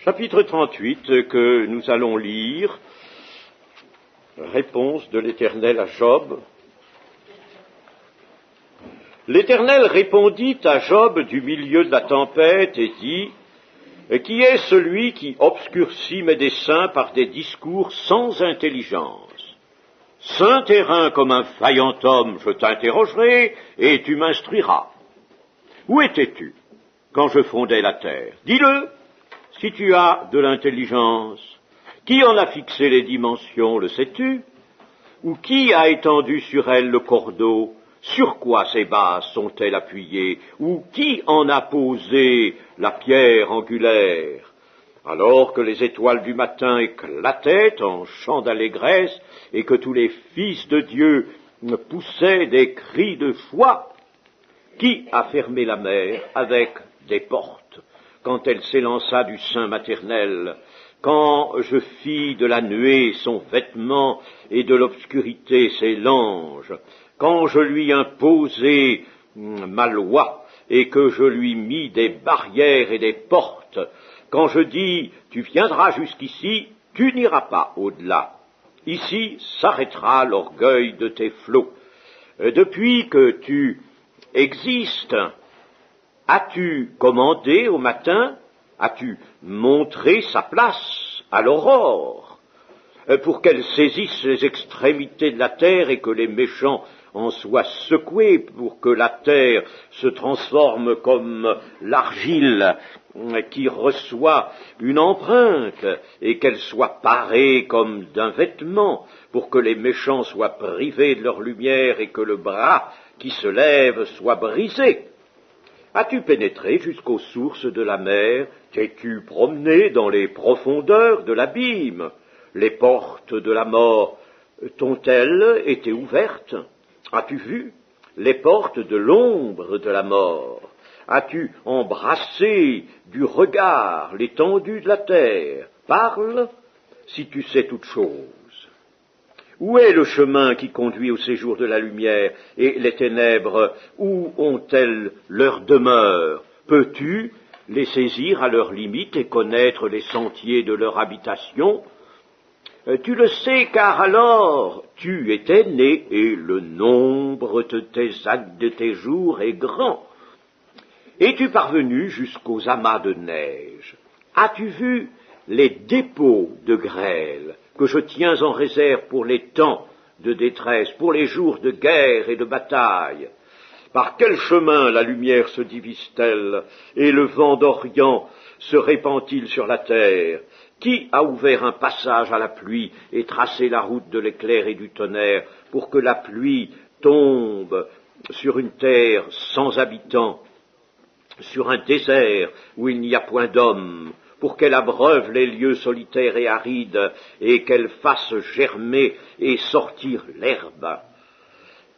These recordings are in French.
Chapitre 38 que nous allons lire, réponse de l'Éternel à Job. L'Éternel répondit à Job du milieu de la tempête et dit, « Qui est celui qui obscurcit mes desseins par des discours sans intelligence? Saint terrain comme un vaillant homme, je t'interrogerai et tu m'instruiras. Où étais-tu quand je fondais la terre? Dis-le, si tu as de l'intelligence. Qui en a fixé les dimensions, le sais-tu? Ou qui a étendu sur elles le cordeau? Sur quoi ces bases sont-elles appuyées? Ou qui en a posé la pierre angulaire? Alors que les étoiles du matin éclataient en chants d'allégresse et que tous les fils de Dieu poussaient des cris de joie, qui a fermé la mer avec des portes quand elle s'élança du sein maternel, quand je fis de la nuée son vêtement et de l'obscurité ses langes, quand je lui imposai ma loi et que je lui mis des barrières et des portes, quand je dis « tu viendras jusqu'ici, tu n'iras pas au-delà. Ici s'arrêtera l'orgueil de tes flots. Depuis que tu existes, as-tu commandé au matin? As-tu montré sa place à l'aurore pour qu'elle saisisse les extrémités de la terre et que les méchants en soient secoués, pour que la terre se transforme comme l'argile qui reçoit une empreinte et qu'elle soit parée comme d'un vêtement, pour que les méchants soient privés de leur lumière et que le bras qui se lève soit brisé? As-tu pénétré jusqu'aux sources de la mer? T'es-tu promené dans les profondeurs de l'abîme? Les portes de la mort t'ont-elles été ouvertes? As-tu vu les portes de l'ombre de la mort? As-tu embrassé du regard l'étendue de la terre? Parle, si tu sais toutes choses. Où est le chemin qui conduit au séjour de la lumière, et les ténèbres, où ont-elles leur demeure? Peux-tu les saisir à leurs limites et connaître les sentiers de leur habitation? Tu le sais, car alors tu étais né, et le nombre de tes jours est grand. Es-tu parvenu jusqu'aux amas de neige? As-tu vu les dépôts de grêle que je tiens en réserve pour les temps de détresse, pour les jours de guerre et de bataille? Par quel chemin la lumière se divise-t-elle, et le vent d'Orient se répand-il sur la terre? Qui a ouvert un passage à la pluie et tracé la route de l'éclair et du tonnerre, pour que la pluie tombe sur une terre sans habitants, sur un désert où il n'y a point d'homme, pour qu'elle abreuve les lieux solitaires et arides, et qu'elle fasse germer et sortir l'herbe?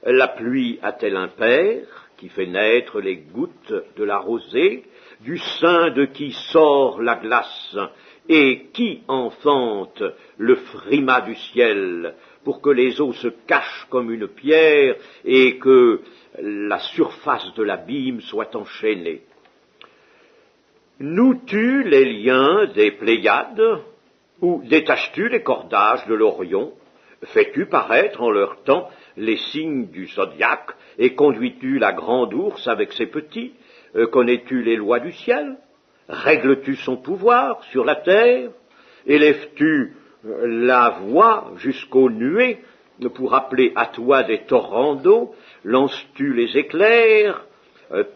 La pluie a-t-elle un père qui fait naître les gouttes de la rosée, du sein de qui sort la glace, et qui enfante le frimas du ciel, pour que les eaux se cachent comme une pierre, et que la surface de l'abîme soit enchaînée? Noues-tu les liens des Pléiades, ou détaches-tu les cordages de l'Orion? Fais-tu paraître en leur temps les signes du zodiaque, et conduis-tu la grande ours avec ses petits? Connais-tu les lois du ciel? Règles-tu son pouvoir sur la terre? Élèves-tu la voix jusqu'aux nuées pour appeler à toi des torrents d'eau? Lances-tu les éclairs?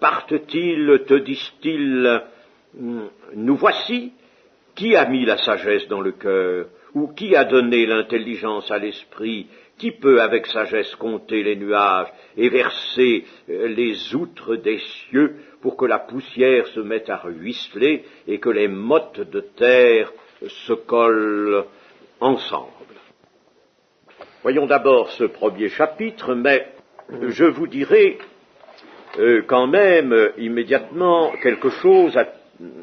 Partent-ils, te disent-ils, nous voici? Qui a mis la sagesse dans le cœur? Ou qui a donné l'intelligence à l'esprit? Qui peut avec sagesse compter les nuages et verser les outres des cieux pour que la poussière se mette à ruisseler et que les mottes de terre se collent ensemble? Voyons d'abord ce premier chapitre, mais je vous dirai quand même immédiatement quelque chose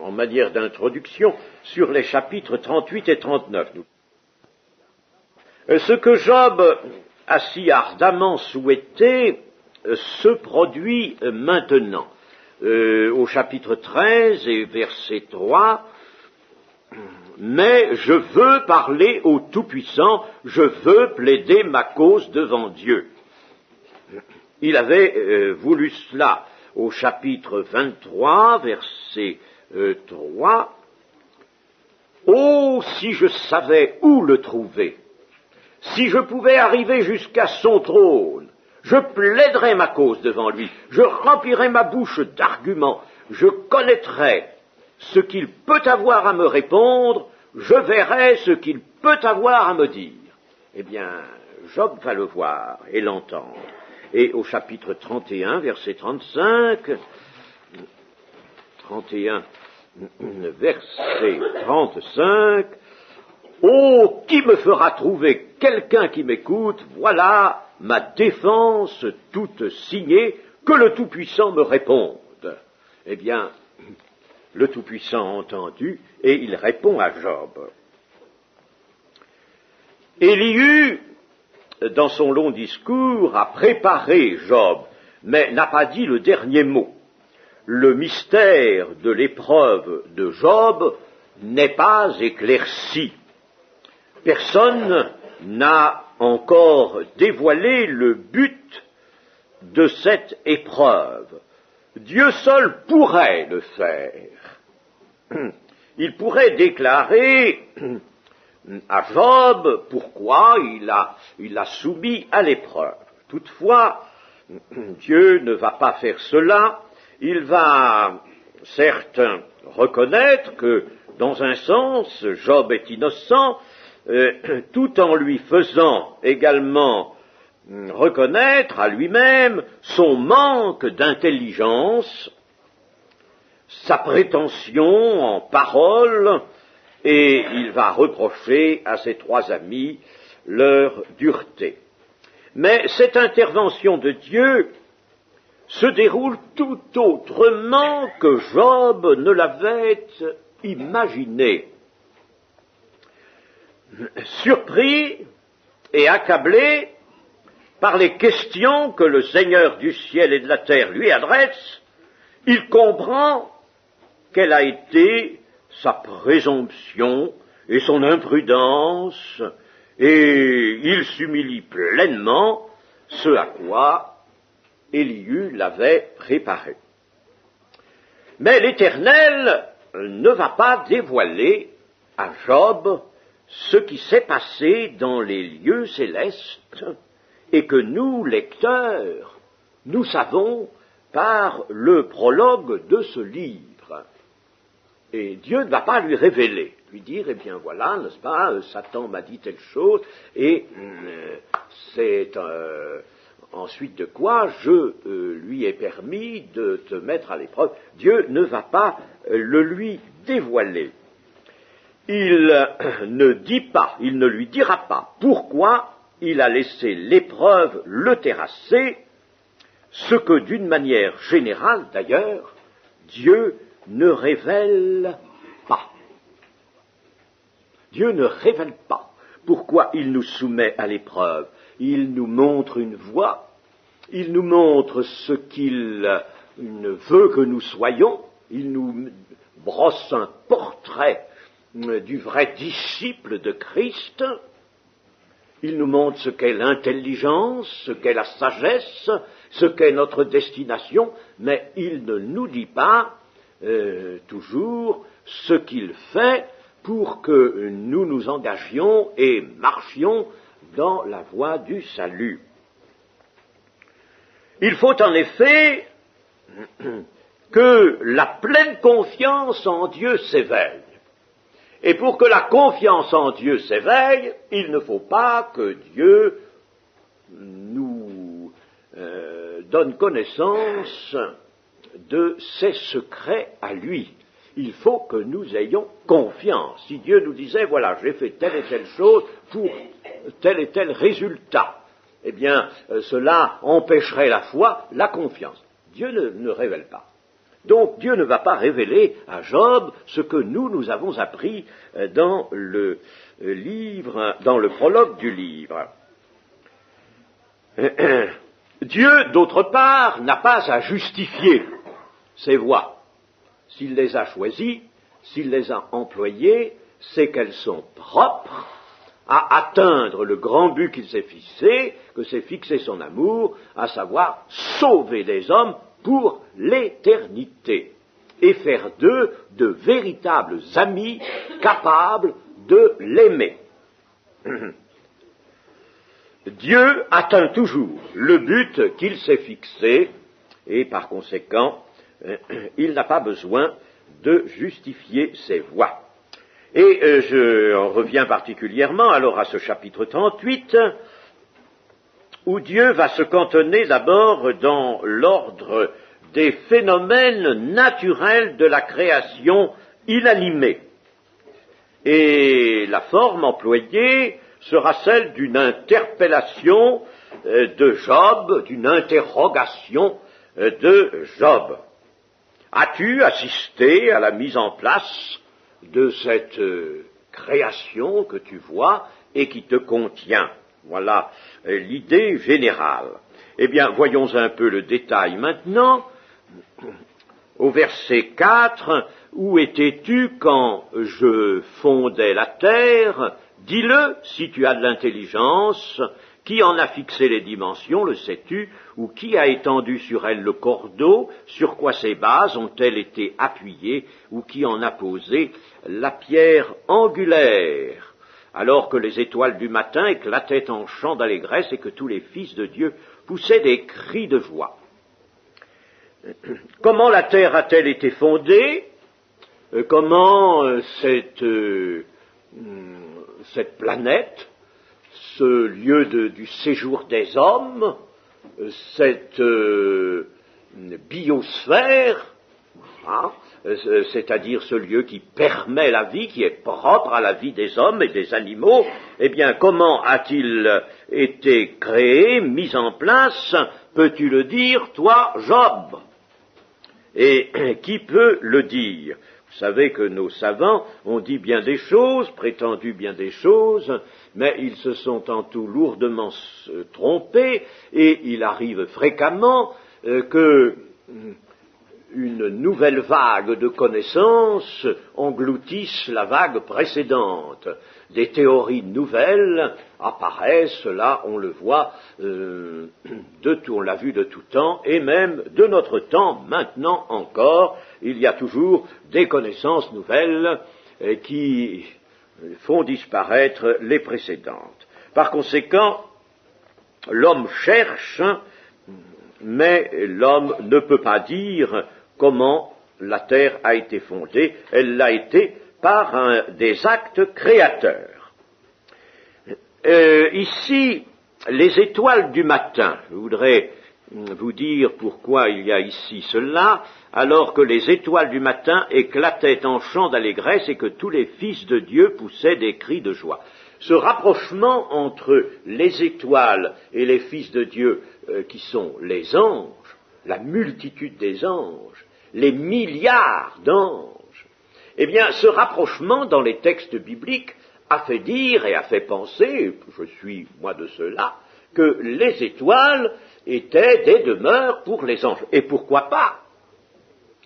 en manière d'introduction sur les chapitres 38 et 39. Ce que Job a si ardemment souhaité se produit maintenant. Au chapitre 13 et verset 3, mais je veux parler au Tout-Puissant, je veux plaider ma cause devant Dieu. Il avait voulu cela au chapitre 23, verset 3. « Oh, si je savais où le trouver, si je pouvais arriver jusqu'à son trône, je plaiderais ma cause devant lui, je remplirais ma bouche d'arguments, je connaîtrais ce qu'il peut avoir à me répondre, je verrai ce qu'il peut avoir à me dire. » Eh bien, Job va le voir et l'entendre. Et au chapitre 31, verset 35, 31, verset 35, « Oh, qui me fera trouver quelqu'un qui m'écoute? Voilà ma défense toute signée, que le Tout-Puissant me réponde. » Eh bien, le Tout-Puissant a entendu et il répond à Job. Élihu, dans son long discours, a préparé Job, mais n'a pas dit le dernier mot. Le mystère de l'épreuve de Job n'est pas éclairci. Personne n'a encore dévoilé le but de cette épreuve. Dieu seul pourrait le faire. Il pourrait déclarer à Job pourquoi il a soumis à l'épreuve. Toutefois, Dieu ne va pas faire cela. Il va certes reconnaître que, dans un sens, Job est innocent, tout en lui faisant également reconnaître à lui-même son manque d'intelligence, sa prétention en parole, et il va reprocher à ses trois amis leur dureté. Mais cette intervention de Dieu se déroule tout autrement que Job ne l'avait imaginé. Surpris et accablé par les questions que le Seigneur du ciel et de la terre lui adresse, il comprend quelle a été sa présomption et son imprudence, et il s'humilie pleinement, ce à quoi Élihu l'avait préparé. Mais l'Éternel ne va pas dévoiler à Job ce qui s'est passé dans les lieux célestes et que nous, lecteurs, nous savons par le prologue de ce livre. Et Dieu ne va pas lui révéler, lui dire, eh bien voilà, n'est-ce pas, Satan m'a dit telle chose, et c'est ensuite de quoi je lui ai permis de te mettre à l'épreuve. Dieu ne va pas le lui dévoiler. Il ne lui dira pas pourquoi il a laissé l'épreuve le terrasser, ce que d'une manière générale d'ailleurs, Dieu ne révèle pas. Dieu ne révèle pas pourquoi il nous soumet à l'épreuve. Il nous montre une voie, il nous montre ce qu'il veut que nous soyons, il nous brosse un portrait du vrai disciple de Christ, il nous montre ce qu'est l'intelligence, ce qu'est la sagesse, ce qu'est notre destination, mais il ne nous dit pas toujours ce qu'il fait pour que nous nous engagions et marchions dans la voie du salut. Il faut en effet que la pleine confiance en Dieu s'éveille. Et pour que la confiance en Dieu s'éveille, il ne faut pas que Dieu nous donne connaissance de ses secrets à lui. Il faut que nous ayons confiance. Si Dieu nous disait, voilà, j'ai fait telle et telle chose pour tel et tel résultat, eh bien, cela empêcherait la foi, la confiance. Dieu ne révèle pas. Donc, Dieu ne va pas révéler à Job ce que nous avons appris dans le livre, dans le prologue du livre. Dieu, d'autre part, n'a pas à justifier ses voies. S'il les a choisies, s'il les a employées, c'est qu'elles sont propres à atteindre le grand but qu'il s'est fixé, que s'est fixé son amour, à savoir sauver des hommes pour l'éternité et faire d'eux de véritables amis capables de l'aimer. Dieu atteint toujours le but qu'il s'est fixé et par conséquent, il n'a pas besoin de justifier ses voies. Et je en reviens particulièrement alors à ce chapitre 38, où Dieu va se cantonner d'abord dans l'ordre des phénomènes naturels de la création inanimée. Et la forme employée sera celle d'une interpellation de Job, d'une interrogation de Job. As-tu assisté à la mise en place de cette création que tu vois et qui te contient? Voilà l'idée générale. Eh bien, voyons un peu le détail maintenant. Au verset 4, « Où étais-tu quand je fondais la terre? Dis-le si tu as de l'intelligence. Qui en a fixé les dimensions, le sais-tu? Ou qui a étendu sur elle le cordeau? Sur quoi ses bases ont-elles été appuyées? Ou qui en a posé la pierre angulaire? Alors que les étoiles du matin éclataient en chants d'allégresse et que tous les fils de Dieu poussaient des cris de joie. » Comment la terre a-t-elle été fondée? Comment cette planète, ce lieu du séjour des hommes, cette biosphère, c'est-à-dire ce lieu qui permet la vie, qui est propre à la vie des hommes et des animaux, eh bien, comment a-t-il été créé, mis en place? Peux-tu le dire, toi, Job? Et qui peut le dire? Vous savez que nos savants ont dit bien des choses, prétendu bien des choses, mais ils se sont en tout lourdement trompés, et il arrive fréquemment que une nouvelle vague de connaissances engloutisse la vague précédente. Des théories nouvelles apparaissent, là on le voit, on l'a vu de tout temps, et même de notre temps, maintenant encore, il y a toujours des connaissances nouvelles qui font disparaître les précédentes. Par conséquent, l'homme cherche, mais l'homme ne peut pas dire comment la terre a été fondée. Elle l'a été par des actes créateurs. Ici, les étoiles du matin, je voudrais vous dire pourquoi il y a ici cela, alors que les étoiles du matin éclataient en chants d'allégresse et que tous les fils de Dieu poussaient des cris de joie. Ce rapprochement entre les étoiles et les fils de Dieu, qui sont les anges, la multitude des anges, les milliards d'anges, eh bien, ce rapprochement dans les textes bibliques a fait dire et a fait penser, je suis moi de ceux-là, que les étoiles étaient des demeures pour les anges. Et pourquoi pas?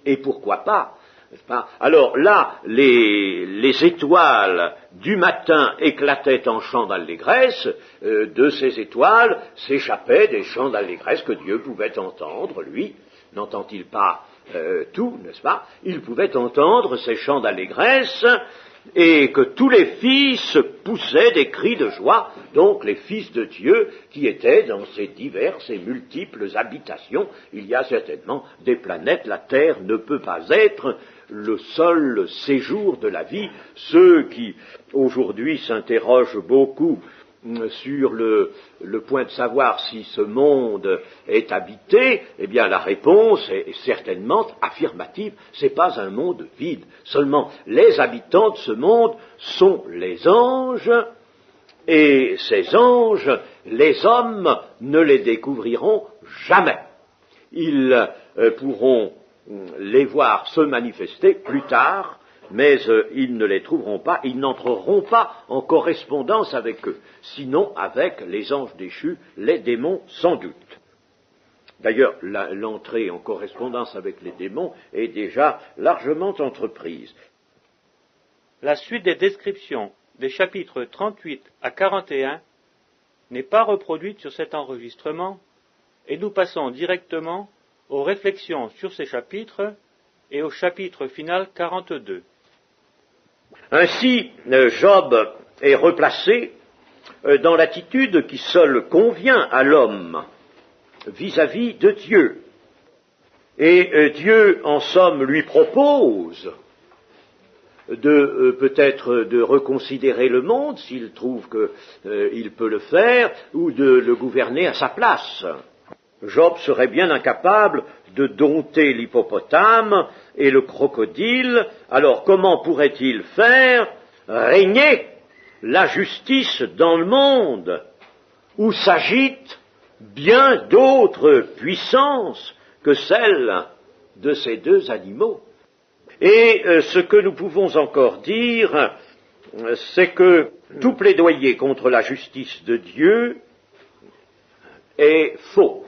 Et pourquoi pas? N'est-ce pas? Alors là, les étoiles du matin éclataient en chants d'allégresse, de ces étoiles s'échappaient des chants d'allégresse que Dieu pouvait entendre, lui. N'entend-il pas tout, n'est-ce pas? Il pouvait entendre ces chants d'allégresse, et que tous les fils poussaient des cris de joie, donc les fils de Dieu qui étaient dans ces diverses et multiples habitations. Il y a certainement des planètes, la Terre ne peut pas être le seul séjour de la vie. Ceux qui aujourd'hui s'interrogent beaucoup sur le point de savoir si ce monde est habité, eh bien la réponse est certainement affirmative. C'est pas un monde vide. Seulement, les habitants de ce monde sont les anges, et ces anges, les hommes ne les découvriront jamais. Ils pourront les voir se manifester plus tard, mais ils ne les trouveront pas, ils n'entreront pas en correspondance avec eux, sinon avec les anges déchus, les démons sans doute. D'ailleurs, l'entrée en correspondance avec les démons est déjà largement entreprise. La suite des descriptions des chapitres 38 à 41 n'est pas reproduite sur cet enregistrement et nous passons directement aux réflexions sur ces chapitres et au chapitre final 42. Ainsi, Job est replacé dans l'attitude qui seule convient à l'homme vis-à-vis de Dieu. Et Dieu, en somme, lui propose peut-être de reconsidérer le monde s'il trouve qu'il peut le faire, ou de le gouverner à sa place. Job serait bien incapable de dompter l'hippopotame et le crocodile, alors comment pourrait-il faire régner la justice dans le monde, où s'agitent bien d'autres puissances que celles de ces deux animaux? Et ce que nous pouvons encore dire, c'est que tout plaidoyer contre la justice de Dieu est faux.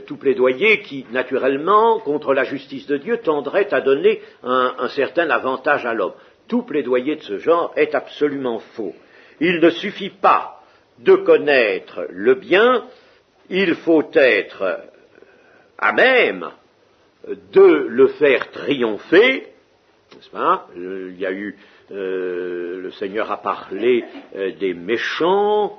Tout plaidoyer qui, naturellement, contre la justice de Dieu, tendrait à donner un certain avantage à l'homme. Tout plaidoyer de ce genre est absolument faux. Il ne suffit pas de connaître le bien, il faut être à même de le faire triompher, n'est-ce pas? Il y a eu, le Seigneur a parlé des méchants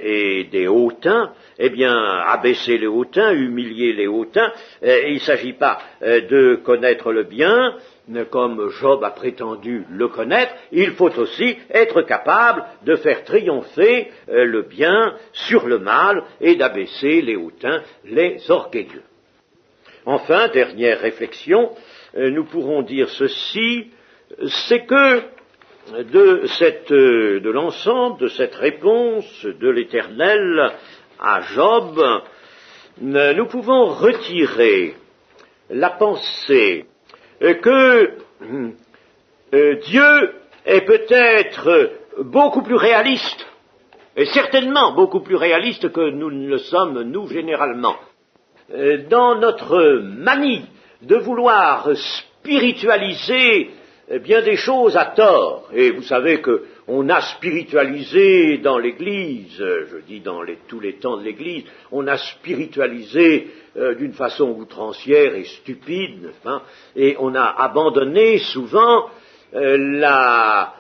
et des hautains. Eh bien, abaisser les hautains, humilier les hautains, il ne s'agit pas de connaître le bien, comme Job a prétendu le connaître, il faut aussi être capable de faire triompher le bien sur le mal et d'abaisser les hautains, les orgueilleux. Enfin, dernière réflexion, nous pourrons dire ceci, c'est que de l'ensemble de cette réponse de l'Éternel à Job, nous pouvons retirer la pensée que Dieu est peut-être beaucoup plus réaliste, et certainement beaucoup plus réaliste que nous ne le sommes, nous, généralement, dans notre manie de vouloir spiritualiser bien des choses à tort. Et vous savez qu'on a spiritualisé dans l'Église, je dis dans tous les temps de l'Église, on a spiritualisé d'une façon outrancière et stupide, hein, et on a abandonné souvent la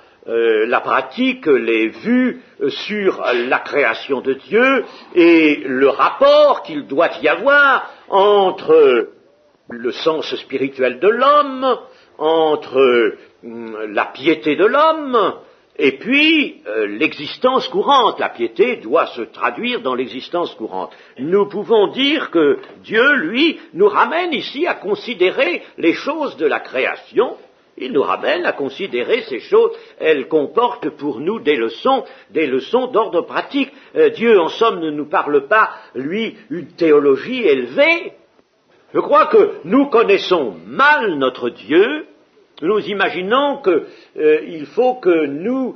pratique, les vues sur la création de Dieu et le rapport qu'il doit y avoir entre le sens spirituel de l'homme, entre la piété de l'homme et puis l'existence courante. La piété doit se traduire dans l'existence courante. Nous pouvons dire que Dieu, lui, nous ramène ici à considérer les choses de la création. Il nous ramène à considérer ces choses, elles comportent pour nous des leçons d'ordre pratique. Dieu, en somme, ne nous parle pas, lui, une théologie élevée. Je crois que nous connaissons mal notre Dieu. Nous imaginons qu'il faut que nous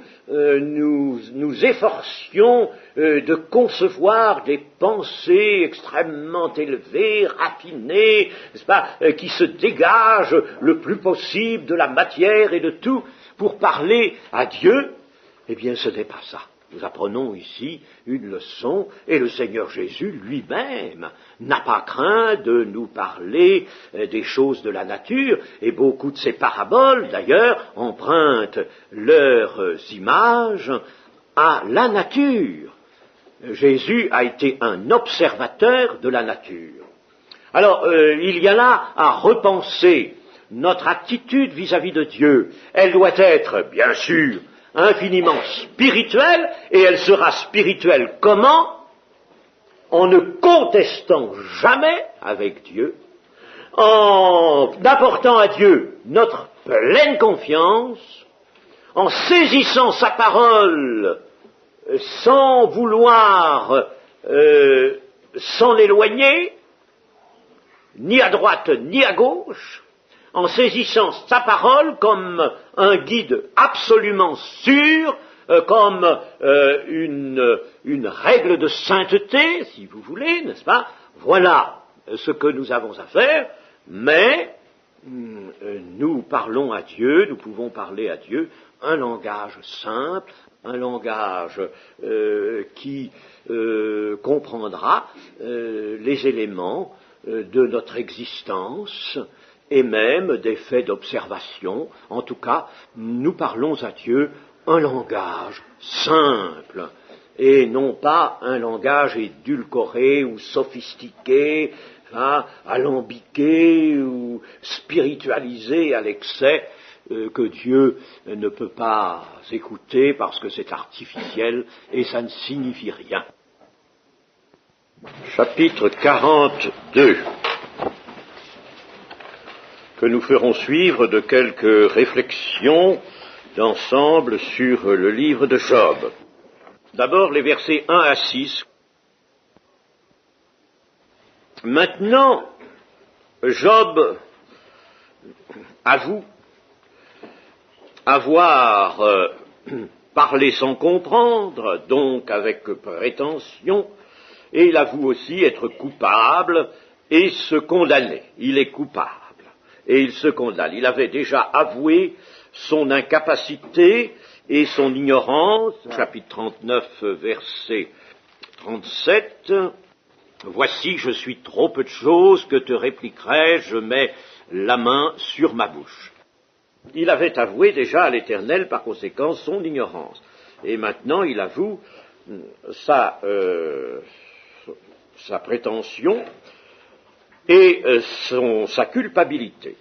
efforcions de concevoir des pensées extrêmement élevées, raffinées, n'est-ce pas, qui se dégagent le plus possible de la matière et de tout pour parler à Dieu. Eh bien, ce n'est pas ça. Nous apprenons ici une leçon, et le Seigneur Jésus lui-même n'a pas craint de nous parler des choses de la nature, et beaucoup de ces paraboles, d'ailleurs, empruntent leurs images à la nature. Jésus a été un observateur de la nature. Alors, il y a là à repenser notre attitude vis-à-vis de Dieu. Elle doit être, bien sûr, infiniment spirituelle, et elle sera spirituelle comment? En ne contestant jamais avec Dieu, en apportant à Dieu notre pleine confiance, en saisissant sa parole sans vouloir s'en éloigner, ni à droite ni à gauche, en saisissant sa parole comme un guide absolument sûr, comme une règle de sainteté, si vous voulez, n'est-ce pas? Voilà ce que nous avons à faire, mais nous parlons à Dieu, nous pouvons parler à Dieu un langage simple, un langage qui comprendra les éléments de notre existence et même des faits d'observation. En tout cas, nous parlons à Dieu un langage simple et non pas un langage édulcoré ou sophistiqué, alambiqué ou spiritualisé à l'excès, que Dieu ne peut pas écouter parce que c'est artificiel et ça ne signifie rien. Chapitre 42, que nous ferons suivre de quelques réflexions d'ensemble sur le livre de Job. D'abord les versets 1 à 6. Maintenant, Job avoue avoir parlé sans comprendre, donc avec prétention, et il avoue aussi être coupable et se condamner. Il est coupable et il se condamne. Il avait déjà avoué son incapacité et son ignorance, chapitre 39, verset 37, « Voici, je suis trop peu de choses, que te répliquerai-je, je mets la main sur ma bouche. » Il avait avoué déjà à l'Éternel, par conséquent, son ignorance. Et maintenant, il avoue sa prétention et sa culpabilité.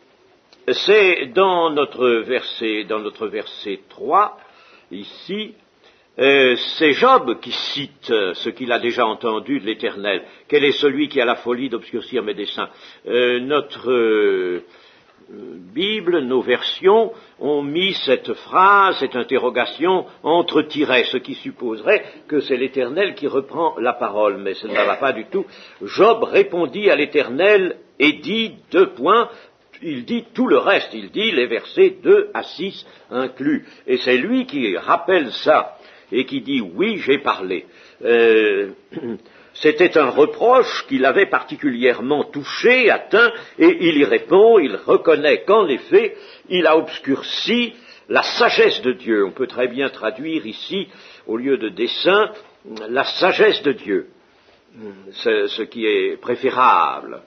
C'est dans notre verset 3, ici, c'est Job qui cite ce qu'il a déjà entendu de l'Éternel. Quel est celui qui a la folie d'obscurcir mes desseins? Notre Bible, nos versions ont mis cette phrase, cette interrogation entre tirets, ce qui supposerait que c'est l'Éternel qui reprend la parole, mais ce ne va pas du tout. Job répondit à l'Éternel et dit, il dit tout le reste, il dit les versets 2 à 6 inclus, et c'est lui qui rappelle ça, et qui dit, oui, j'ai parlé. C'était un reproche qui l'avait particulièrement touché, atteint, et il y répond, il reconnaît qu'en effet, il a obscurci la sagesse de Dieu. On peut très bien traduire ici, au lieu de dessein, la sagesse de Dieu, ce qui est préférable.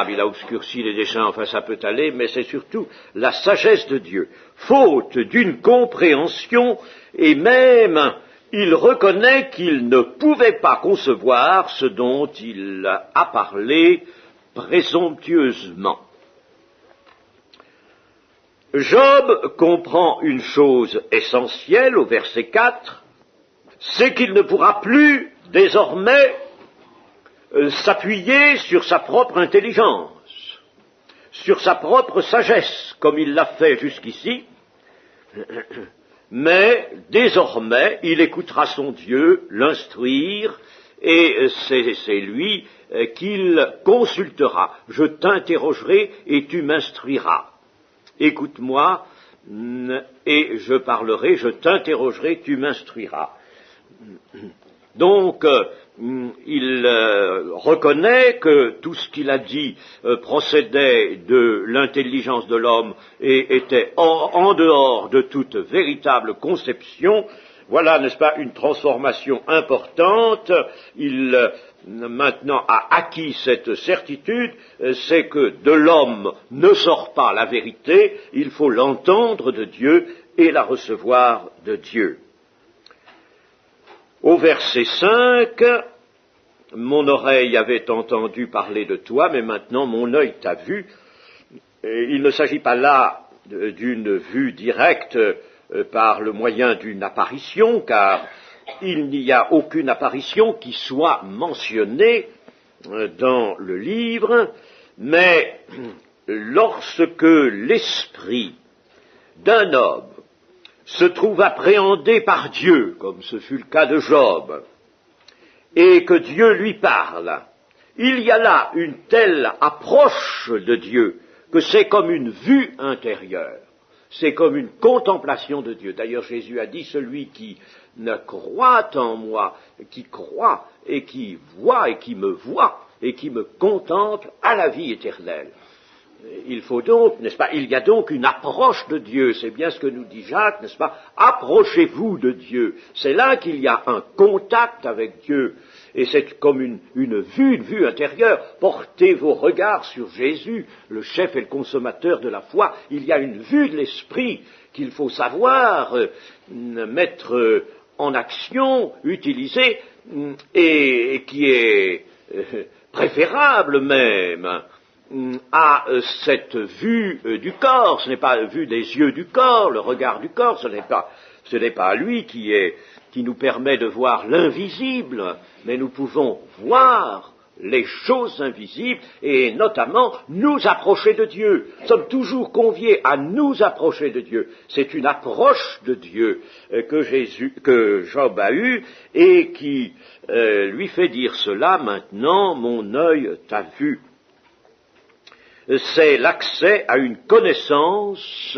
Il a obscurci les desseins, enfin ça peut aller, mais c'est surtout la sagesse de Dieu. Faute d'une compréhension, et même il reconnaît qu'il ne pouvait pas concevoir ce dont il a parlé présomptueusement. Job comprend une chose essentielle au verset 4, c'est qu'il ne pourra plus désormais s'appuyer sur sa propre intelligence, sur sa propre sagesse, comme il l'a fait jusqu'ici, mais désormais il écoutera son Dieu l'instruire, et c'est lui qu'il consultera. Je t'interrogerai et tu m'instruiras. Écoute-moi et je parlerai, je t'interrogerai, tu m'instruiras. Donc, il reconnaît que tout ce qu'il a dit procédait de l'intelligence de l'homme et était en dehors de toute véritable conception. Voilà, n'est-ce pas, une transformation importante. Il maintenant a acquis cette certitude, c'est que de l'homme ne sort pas la vérité, il faut l'entendre de Dieu et la recevoir de Dieu. Au verset 5, mon oreille avait entendu parler de toi, mais maintenant mon œil t'a vu. Et il ne s'agit pas là d'une vue directe par le moyen d'une apparition, car il n'y a aucune apparition qui soit mentionnée dans le livre, mais lorsque l'esprit d'un homme se trouve appréhendé par Dieu, comme ce fut le cas de Job, et que Dieu lui parle, il y a là une telle approche de Dieu que c'est comme une vue intérieure, c'est comme une contemplation de Dieu. D'ailleurs, Jésus a dit, celui qui ne croit en moi, qui croit et qui voit et qui me contemple à la vie éternelle. Il faut donc, n'est-ce pas, il y a donc une approche de Dieu, c'est bien ce que nous dit Jacques, n'est-ce pas, approchez-vous de Dieu, c'est là qu'il y a un contact avec Dieu, et c'est comme une vue intérieure, portez vos regards sur Jésus, le chef et le consommateur de la foi, il y a une vue de l'esprit qu'il faut savoir mettre en action, utiliser, et qui est préférable même à cette vue du corps. Ce n'est pas la vue des yeux du corps, le regard du corps, ce n'est pas lui qui nous permet de voir l'invisible, mais nous pouvons voir les choses invisibles et notamment nous approcher de Dieu. Nous sommes toujours conviés à nous approcher de Dieu. C'est une approche de Dieu que Job a eue et qui lui fait dire cela: maintenant mon œil t'a vu. C'est l'accès à une connaissance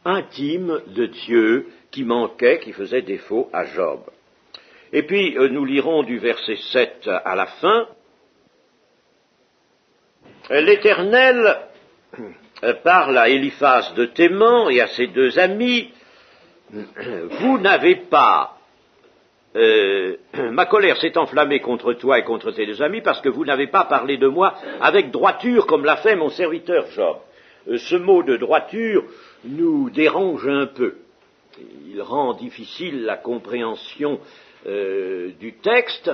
intime de Dieu qui manquait, qui faisait défaut à Job. Et puis nous lirons du verset 7 à la fin. L'Éternel parle à Éliphaz de Théman et à ses deux amis: vous n'avez pas, ma colère s'est enflammée contre toi et contre tes deux amis parce que vous n'avez pas parlé de moi avec droiture comme l'a fait mon serviteur Job. Ce mot de droiture nous dérange un peu. Il rend difficile la compréhension du texte,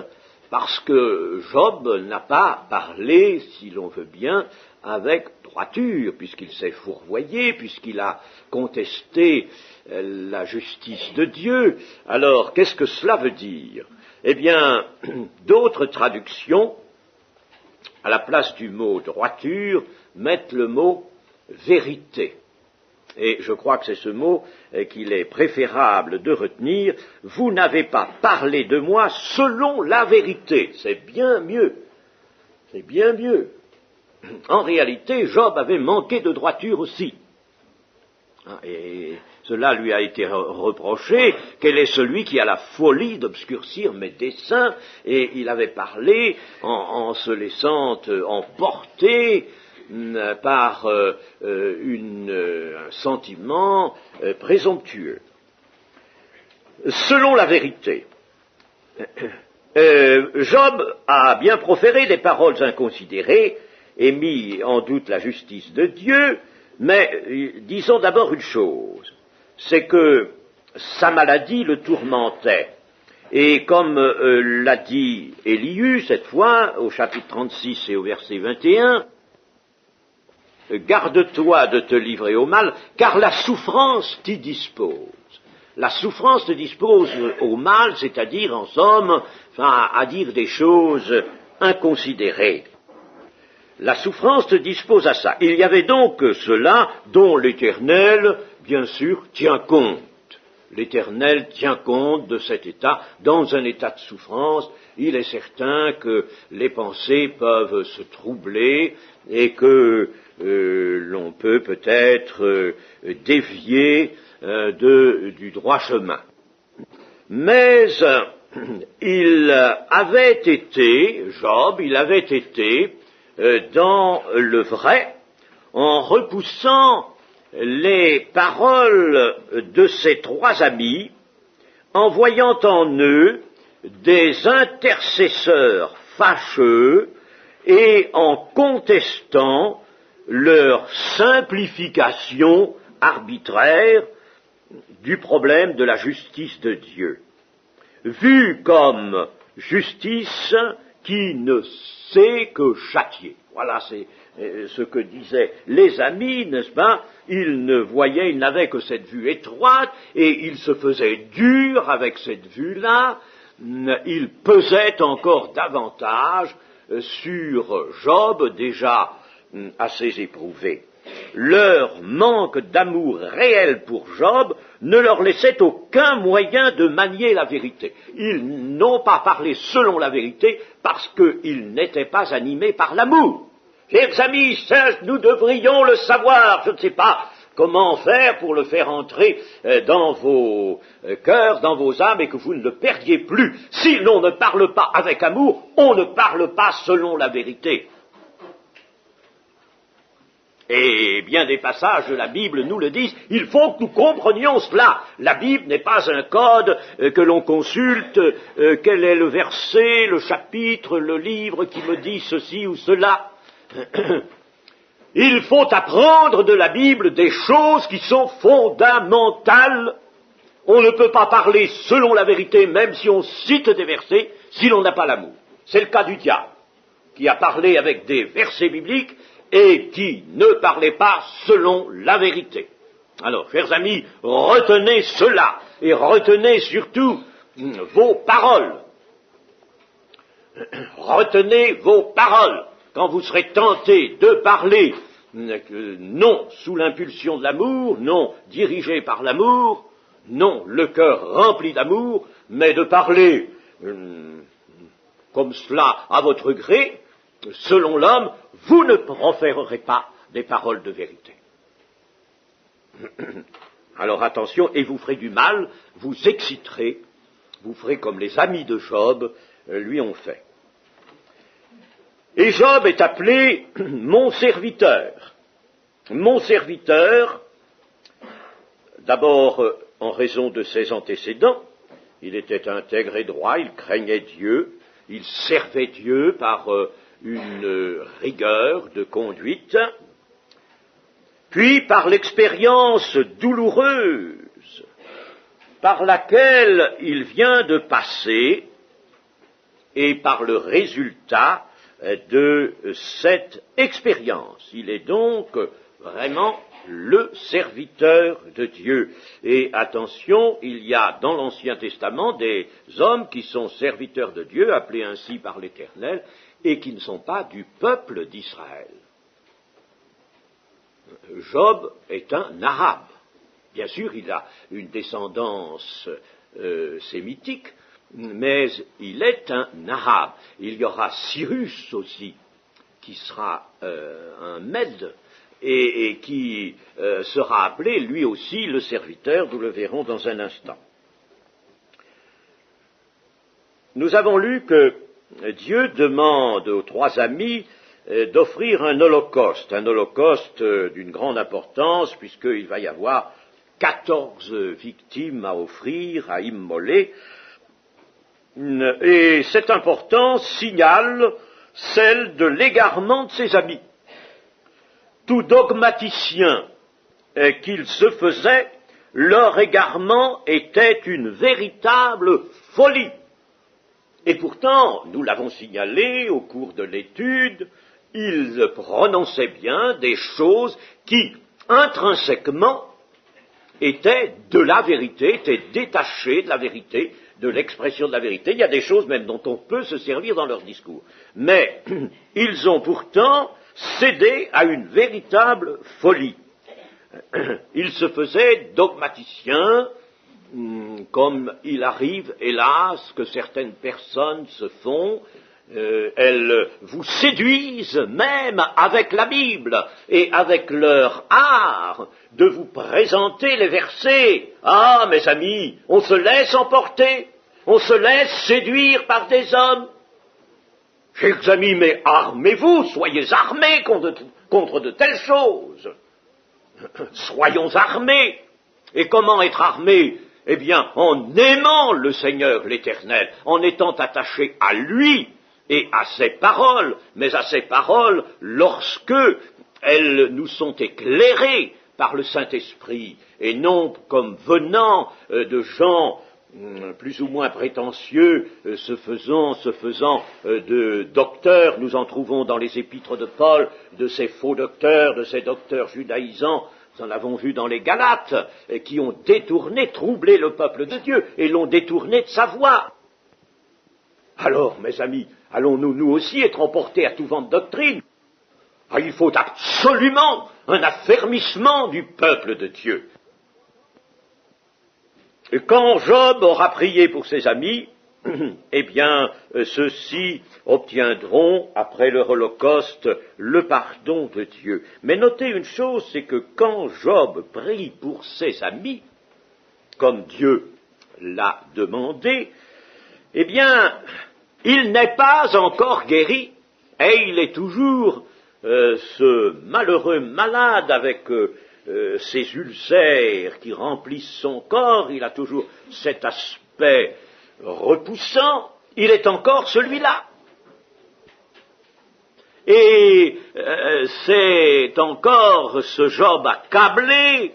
parce que Job n'a pas parlé, si l'on veut bien, avec droiture, puisqu'il s'est fourvoyé, puisqu'il a contesté la justice de Dieu. Alors, qu'est-ce que cela veut dire? Eh bien, d'autres traductions, à la place du mot droiture, mettent le mot vérité. Et je crois que c'est ce mot qu'il est préférable de retenir. Vous n'avez pas parlé de moi selon la vérité. C'est bien mieux. C'est bien mieux. En réalité, Job avait manqué de droiture aussi. Et cela lui a été reproché. Quel est celui qui a la folie d'obscurcir mes desseins? Et il avait parlé en se laissant emporter par un sentiment présomptueux. Selon la vérité, Job a bien proféré des paroles inconsidérées et mis en doute la justice de Dieu, mais disons d'abord une chose, c'est que sa maladie le tourmentait. Et comme l'a dit Élihu cette fois, au chapitre 36 et au verset 21, garde-toi de te livrer au mal, car la souffrance t'y dispose. La souffrance te dispose au mal, c'est-à-dire, en somme, à dire des choses inconsidérées. La souffrance te dispose à ça. Il y avait donc cela dont l'Éternel, bien sûr, tient compte. L'Éternel tient compte de cet état. Dans un état de souffrance, il est certain que les pensées peuvent se troubler et que l'on peut peut-être dévier du droit chemin. Mais il avait été, Job, dans le vrai, en repoussant les paroles de ses trois amis, en voyant en eux des intercesseurs fâcheux et en contestant leur simplification arbitraire du problème de la justice de Dieu, vue comme justice qui ne sait que châtier. Voilà, c'est ce que disaient les amis, n'est-ce pas? Ils n'avaient que cette vue étroite, et ils se faisaient dur avec cette vue-là. Ils pesaient encore davantage sur Job, déjà assez éprouvé. Leur manque d'amour réel pour Job ne leur laissait aucun moyen de manier la vérité. Ils n'ont pas parlé selon la vérité parce qu'ils n'étaient pas animés par l'amour. Chers amis, ça, nous devrions le savoir. Je ne sais pas comment faire pour le faire entrer dans vos cœurs, dans vos âmes, et que vous ne le perdiez plus. Si l'on ne parle pas avec amour, on ne parle pas selon la vérité. Et bien des passages de la Bible nous le disent, il faut que nous comprenions cela. La Bible n'est pas un code que l'on consulte, quel est le verset, le chapitre, le livre qui me dit ceci ou cela. Il faut apprendre de la Bible des choses qui sont fondamentales. On ne peut pas parler selon la vérité, même si on cite des versets, si l'on n'a pas l'amour. C'est le cas du diable, qui a parlé avec des versets bibliques et qui ne parlait pas selon la vérité. Alors, chers amis, retenez cela, et retenez surtout vos paroles. Retenez vos paroles. Quand vous serez tenté de parler, non sous l'impulsion de l'amour, non dirigé par l'amour, non le cœur rempli d'amour, mais de parler comme cela à votre gré, selon l'homme, vous ne proférerez pas des paroles de vérité. Alors attention, et vous ferez du mal, vous exciterez, vous ferez comme les amis de Job lui ont fait. Et Job est appelé mon serviteur. Mon serviteur, d'abord en raison de ses antécédents, il était intègre et droit, il craignait Dieu, il servait Dieu par une rigueur de conduite, puis par l'expérience douloureuse par laquelle il vient de passer et par le résultat de cette expérience. Il est donc vraiment le serviteur de Dieu. Et attention, il y a dans l'Ancien Testament des hommes qui sont serviteurs de Dieu, appelés ainsi par l'Éternel, et qui ne sont pas du peuple d'Israël. Job est un arabe. Bien sûr, il a une descendance sémitique, mais il est un arabe. Il y aura Cyrus aussi, qui sera un Mède, et qui sera appelé lui aussi le serviteur, nous le verrons dans un instant. Nous avons lu que Dieu demande aux trois amis d'offrir un holocauste d'une grande importance, puisqu'il va y avoir 14 victimes à offrir, à immoler, et cette importance signale celle de l'égarement de ses amis. Tout dogmaticien qu'il se faisait, leur égarement était une véritable folie. Et pourtant, nous l'avons signalé au cours de l'étude, ils prononçaient bien des choses qui, intrinsèquement, étaient de la vérité, étaient détachées de la vérité, de l'expression de la vérité. Il y a des choses même dont on peut se servir dans leur discours. Mais ils ont pourtant cédé à une véritable folie. Ils se faisaient dogmaticiens, comme il arrive, hélas, que certaines personnes se font. Elles vous séduisent même avec la Bible et avec leur art de vous présenter les versets. Ah, mes amis, on se laisse emporter, on se laisse séduire par des hommes. Chers amis, mais armez-vous, soyez armés contre de telles choses. Soyons armés. Et comment être armés? Eh bien, en aimant le Seigneur l'Éternel, en étant attachés à lui et à ses paroles, mais à ses paroles lorsque elles nous sont éclairées par le Saint-Esprit, et non comme venant de gens plus ou moins prétentieux, se faisant de docteurs. Nous en trouvons dans les épîtres de Paul, de ces faux docteurs, de ces docteurs judaïsants. Nous en avons vu dans les Galates, qui ont détourné, troublé le peuple de Dieu, et l'ont détourné de sa voie. Alors, mes amis, allons-nous nous aussi être emportés à tout vent de doctrine? Ah, il faut absolument un affermissement du peuple de Dieu. Et quand Job aura prié pour ses amis, eh bien, ceux-ci obtiendront, après leur holocauste, le pardon de Dieu. Mais notez une chose, c'est que quand Job prie pour ses amis, comme Dieu l'a demandé, eh bien, il n'est pas encore guéri, et il est toujours ce malheureux malade avec ces ulcères qui remplissent son corps, il a toujours cet aspect repoussant, il est encore celui-là. Et c'est encore ce Job accablé,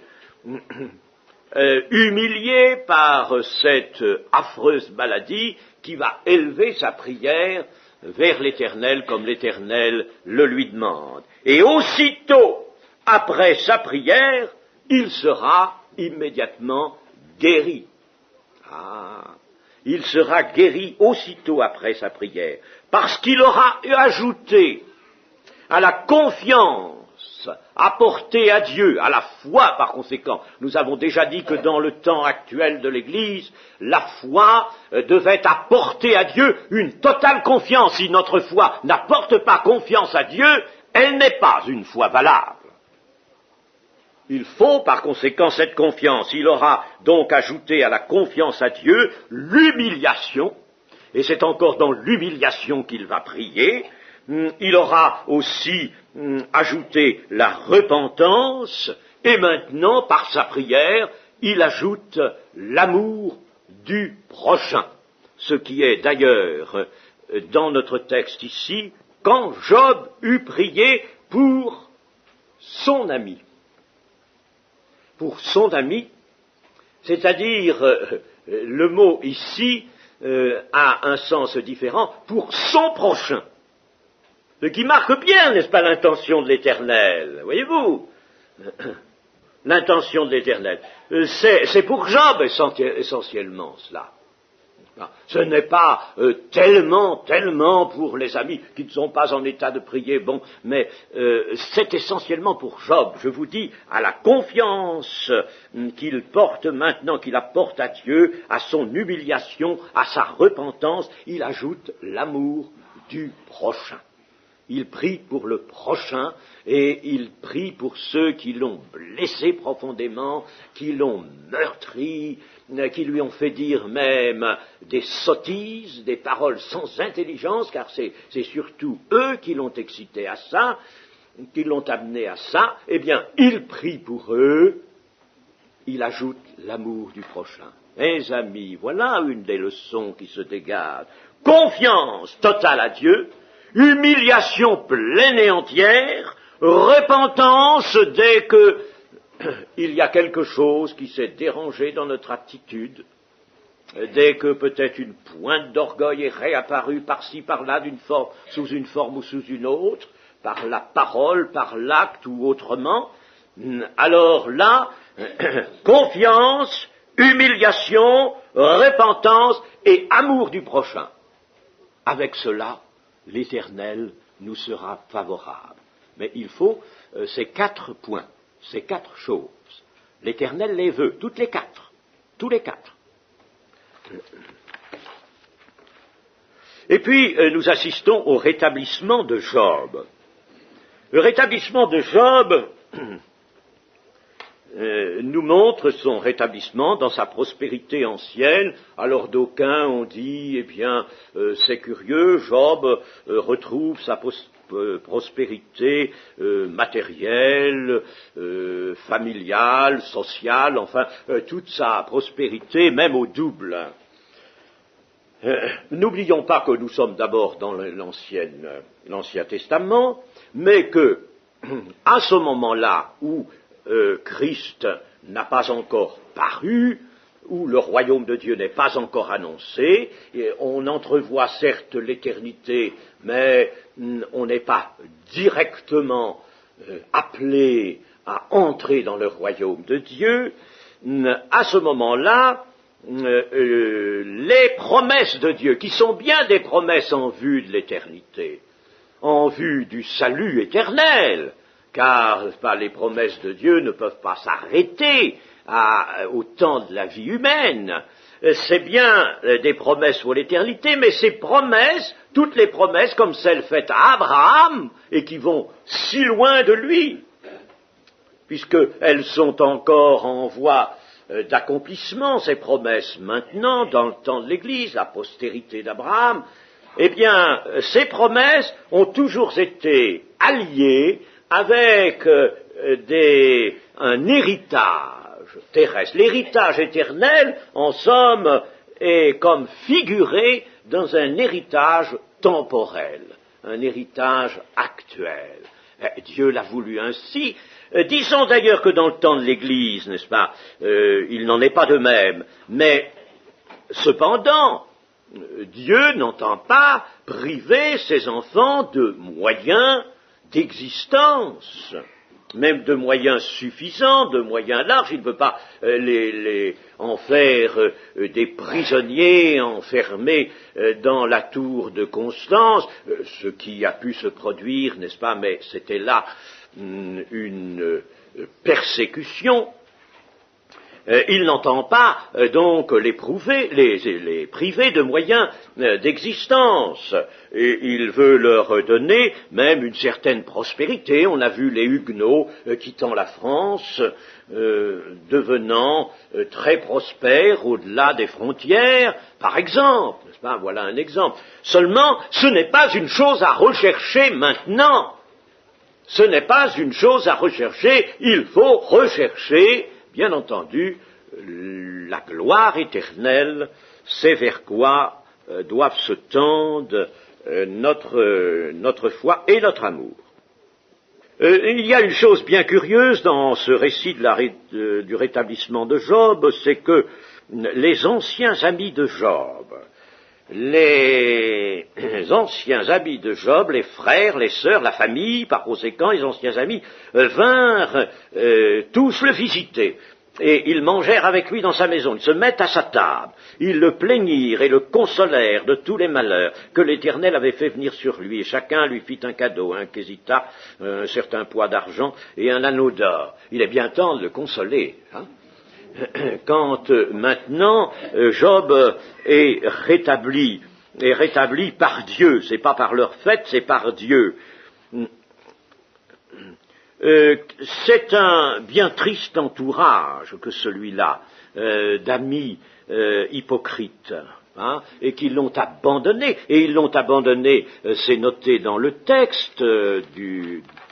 humilié par cette affreuse maladie qui va élever sa prière vers l'Éternel comme l'Éternel le lui demande. Et aussitôt après sa prière, il sera immédiatement guéri. Il sera guéri aussitôt après sa prière, parce qu'il aura ajouté à la confiance apportée à Dieu, à la foi par conséquent. Nous avons déjà dit que dans le temps actuel de l'Église, la foi devait apporter à Dieu une totale confiance. Si notre foi n'apporte pas confiance à Dieu, elle n'est pas une foi valable. Il faut par conséquent cette confiance. Il aura donc ajouté à la confiance à Dieu l'humiliation, et c'est encore dans l'humiliation qu'il va prier. Il aura aussi ajouté la repentance, et maintenant, par sa prière, il ajoute l'amour du prochain. Ce qui est d'ailleurs, dans notre texte ici, quand Job eut prié pour son ami. Pour son ami, c'est-à-dire, le mot ici a un sens différent, pour son prochain. Ce qui marque bien, n'est-ce pas, l'intention de l'Éternel, voyez-vous? L'intention de l'Éternel. C'est pour Job essentiellement cela. Ce n'est pas tellement pour les amis qui ne sont pas en état de prier, mais c'est essentiellement pour Job. Je vous dis, à la confiance qu'il porte maintenant, qu'il apporte à Dieu, à son humiliation, à sa repentance, il ajoute l'amour du prochain. Il prie pour le prochain et il prie pour ceux qui l'ont blessé profondément, qui l'ont meurtri, qui lui ont fait dire même des sottises, des paroles sans intelligence, car c'est surtout eux qui l'ont excité à ça, qui l'ont amené à ça. Eh bien, il prie pour eux, il ajoute l'amour du prochain. Mes amis, voilà une des leçons qui se dégagent. Confiance totale à Dieu, humiliation pleine et entière, repentance dès que il y a quelque chose qui s'est dérangé dans notre attitude, dès que peut-être une pointe d'orgueil est réapparue par-ci, par-là, sous une forme ou sous une autre, par la parole, par l'acte ou autrement, alors là, confiance, humiliation, repentance et amour du prochain. Avec cela, l'Éternel nous sera favorable. Mais il faut ces 4 points, ces 4 choses. L'Éternel les veut, toutes les 4, tous les 4. Et puis, nous assistons au rétablissement de Job. Le rétablissement de Job nous montre son rétablissement dans sa prospérité ancienne. Alors d'aucuns ont dit, eh bien, c'est curieux, Job retrouve sa prospérité matérielle, familiale, sociale, enfin, toute sa prospérité, même au double. N'oublions pas que nous sommes d'abord dans l'Ancien Testament, mais que, à ce moment-là où Christ n'a pas encore paru, où le royaume de Dieu n'est pas encore annoncé, et on entrevoit certes l'éternité, mais on n'est pas directement appelé à entrer dans le royaume de Dieu. À ce moment-là, les promesses de Dieu, qui sont bien des promesses en vue de l'éternité, en vue du salut éternel, car les promesses de Dieu ne peuvent pas s'arrêter au temps de la vie humaine. C'est bien des promesses pour l'éternité, mais ces promesses, toutes les promesses comme celles faites à Abraham, et qui vont si loin de lui, puisqu'elles sont encore en voie d'accomplissement, ces promesses maintenant, dans le temps de l'Église, la postérité d'Abraham, eh bien, ces promesses ont toujours été alliées avec un héritage terrestre. L'héritage éternel, en somme, est comme figuré dans un héritage temporel, un héritage actuel. Dieu l'a voulu ainsi. Disons d'ailleurs que dans le temps de l'Église, n'est-ce pas, il n'en est pas de même, mais cependant, Dieu n'entend pas priver ses enfants de moyens d'existence, même de moyens suffisants, de moyens larges. Il ne veut pas en faire des prisonniers enfermés dans la tour de Constance, ce qui a pu se produire, n'est-ce pas, mais c'était là une persécution. Il n'entend pas donc les priver de moyens d'existence. Et il veut leur donner même une certaine prospérité. On a vu les Huguenots quittant la France, devenant très prospères au-delà des frontières, par exemple. N'est-ce pas ? Voilà un exemple. Seulement, ce n'est pas une chose à rechercher maintenant. Ce n'est pas une chose à rechercher. Il faut rechercher, bien entendu, la gloire éternelle, c'est vers quoi doivent se tendre notre foi et notre amour. Il y a une chose bien curieuse dans ce récit du rétablissement de Job, c'est que les anciens amis de Job, les frères, les sœurs, la famille, par conséquent, les anciens amis, vinrent tous le visiter. Et ils mangèrent avec lui dans sa maison, ils se mettent à sa table, ils le plaignirent et le consolèrent de tous les malheurs que l'Éternel avait fait venir sur lui, et chacun lui fit un cadeau, un quesita, un certain poids d'argent et un anneau d'or. Il est bien temps de le consoler, hein. Quand maintenant Job est rétabli par Dieu, c'est pas par leur fait, c'est par Dieu. C'est un bien triste entourage que celui-là, d'amis hypocrites, hein, et qui l'ont abandonné. Et ils l'ont abandonné, c'est noté dans le texte,